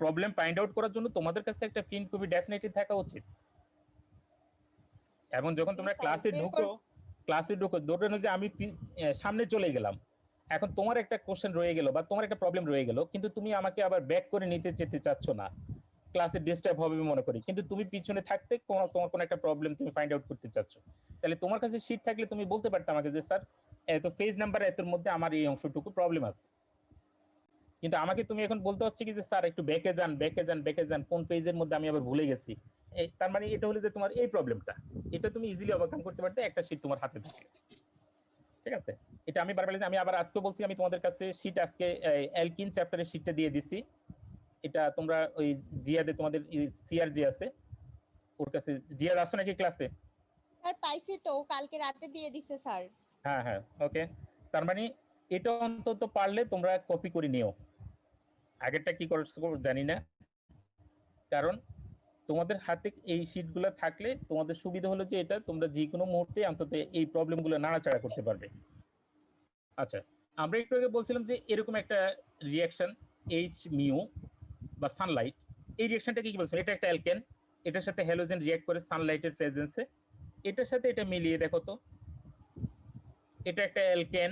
প্রবলেম ফাইন্ড আউট করার জন্য তোমাদের কাছে একটা প্রিন্ট কপি ডেফিনেটলি থাকা উচিত। এবং যখন তোমরা স্যার, ক্লাসে বের ঢুকো ধরে নাও যে আমি সামনে চলে গেলাম, এখন তোমার একটা কোশ্চেন রয়ে গেল বা তোমার একটা প্রবলেম রয়ে গেল, কিন্তু তুমি আমাকে আবার ব্যাক করে নিতে যেতে চাচ্ছ না, ক্লাসে ডিস্টার্ব হবে মনে করি, কিন্তু তুমি পিছনে থাকতে তোমার কোনো একটা প্রবলেম তুমি ফাইন্ড আউট করতে চাচ্ছ, তাহলে তোমার কাছে শীট থাকলে তুমি বলতে পারতে আমাকে যে স্যার এত পেজ নাম্বার এতর মধ্যে আমার এই অংশটুকু প্রবলেম আছে। কিন্তু আমাকে তুমি এখন বলতে হচ্ছে কি যে স্যার একটু ব্যাকে যান, কোন পেজের মধ্যে আমি আবার ভুলে গেছি। তার মানে এটা হলো যে তোমার এই প্রবলেমটা, এটা তুমি ইজিলি ওভারকাম করতে পারতে একটা শীট তোমার হাতে থাকে। ঠিক আছে, এটা আমি বারবার আমি আবার আজকে বলছি, আমি তোমাদের কাছে শীট আজকে অ্যালকিন চ্যাপ্টারের শীটটা দিয়ে দিছি। এটা তোমরা ওই জিয়াদে তোমাদের সিআরজি আছে, ওর কাছে জিয়াদ আসো নাকি ক্লাসে? স্যার পাইছি তো, কালকে রাতে দিয়ে দিছে স্যার। হ্যাঁ হ্যাঁ, ওকে। তার মানে এটা অন্তত পারলে তোমরা কপি করে নিও। আগেরটা কি করছো জানি না, কারণ তোমাদের হাতে এই শীটগুলো থাকলে তোমাদের সুবিধা হলো যে এটা তোমরা যে কোনো মুহূর্তে অন্তত এই প্রবলেমগুলো নাড়াচাড়া করতে পারবে। আচ্ছা, আমরা একটু আগে বলছিলাম যে এরকম একটা রিঅ্যাকশন এইচ মিউ বা সানলাইট, এই রিঅ্যাকশনটা কি বলছেন, এটা একটা অ্যালকেন, এটার সাথে হ্যালোজেন রিঅ্যাক্ট করে সানলাইটের প্রেজেন্সে, এটার সাথে এটা মিলিয়ে দেখো তো, এটা একটা অ্যালকেন,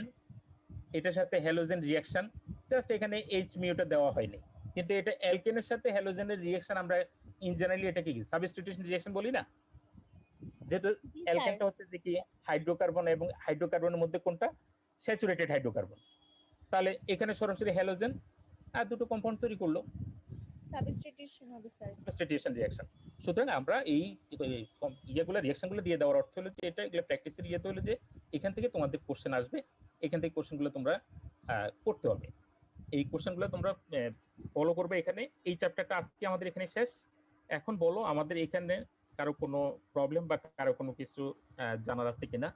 এটার সাথে হ্যালোজেন রিঅ্যাকশন, জাস্ট এখানে এইচ মিউটা দেওয়া হয়নি, কিন্তু এটা অ্যালকেনের সাথে হ্যালোজেনের রিঅ্যাকশন আমরা ইন জেনারেলি এটাকে কি সাবস্টিটিউশন রিঅ্যাকশন বলি না? যেহেতু জি স্যার। অ্যালকেনটা হচ্ছে যে কি হাইড্রোকার্বন, এবং হাইড্রোকার্বনের মধ্যে কোনটা স্যাচুরেটেড হাইড্রোকার্বন, তাহলে এখানে সরাসরি হ্যালোজেন আর দুটো কম্পাউন্ড তৈরি করলো, সাবস্টিটিউশন হবে স্যার। Substitution reaction. সুতরাং আমরা এই ইয়েগুলো রিঅ্যাকশনগুলো দিয়ে দেওয়ার অর্থ হলো যে এটা এগুলো প্র্যাকটিসের ইয়েতে হলো যে এখান থেকে তোমাদের কোশ্চেন আসবে, এখান থেকে কোশ্চেনগুলো তোমরা করতে হবে, এই কোশ্চেনগুলো তোমরা ফলো করবে। এখানে এই চ্যাপ্টারটা আজকে আমাদের এখানে শেষ। এখন বলো আমাদের এখানে কারো কোনো প্রবলেম বা কারো কোনো কিছু জানার আছে কিনা?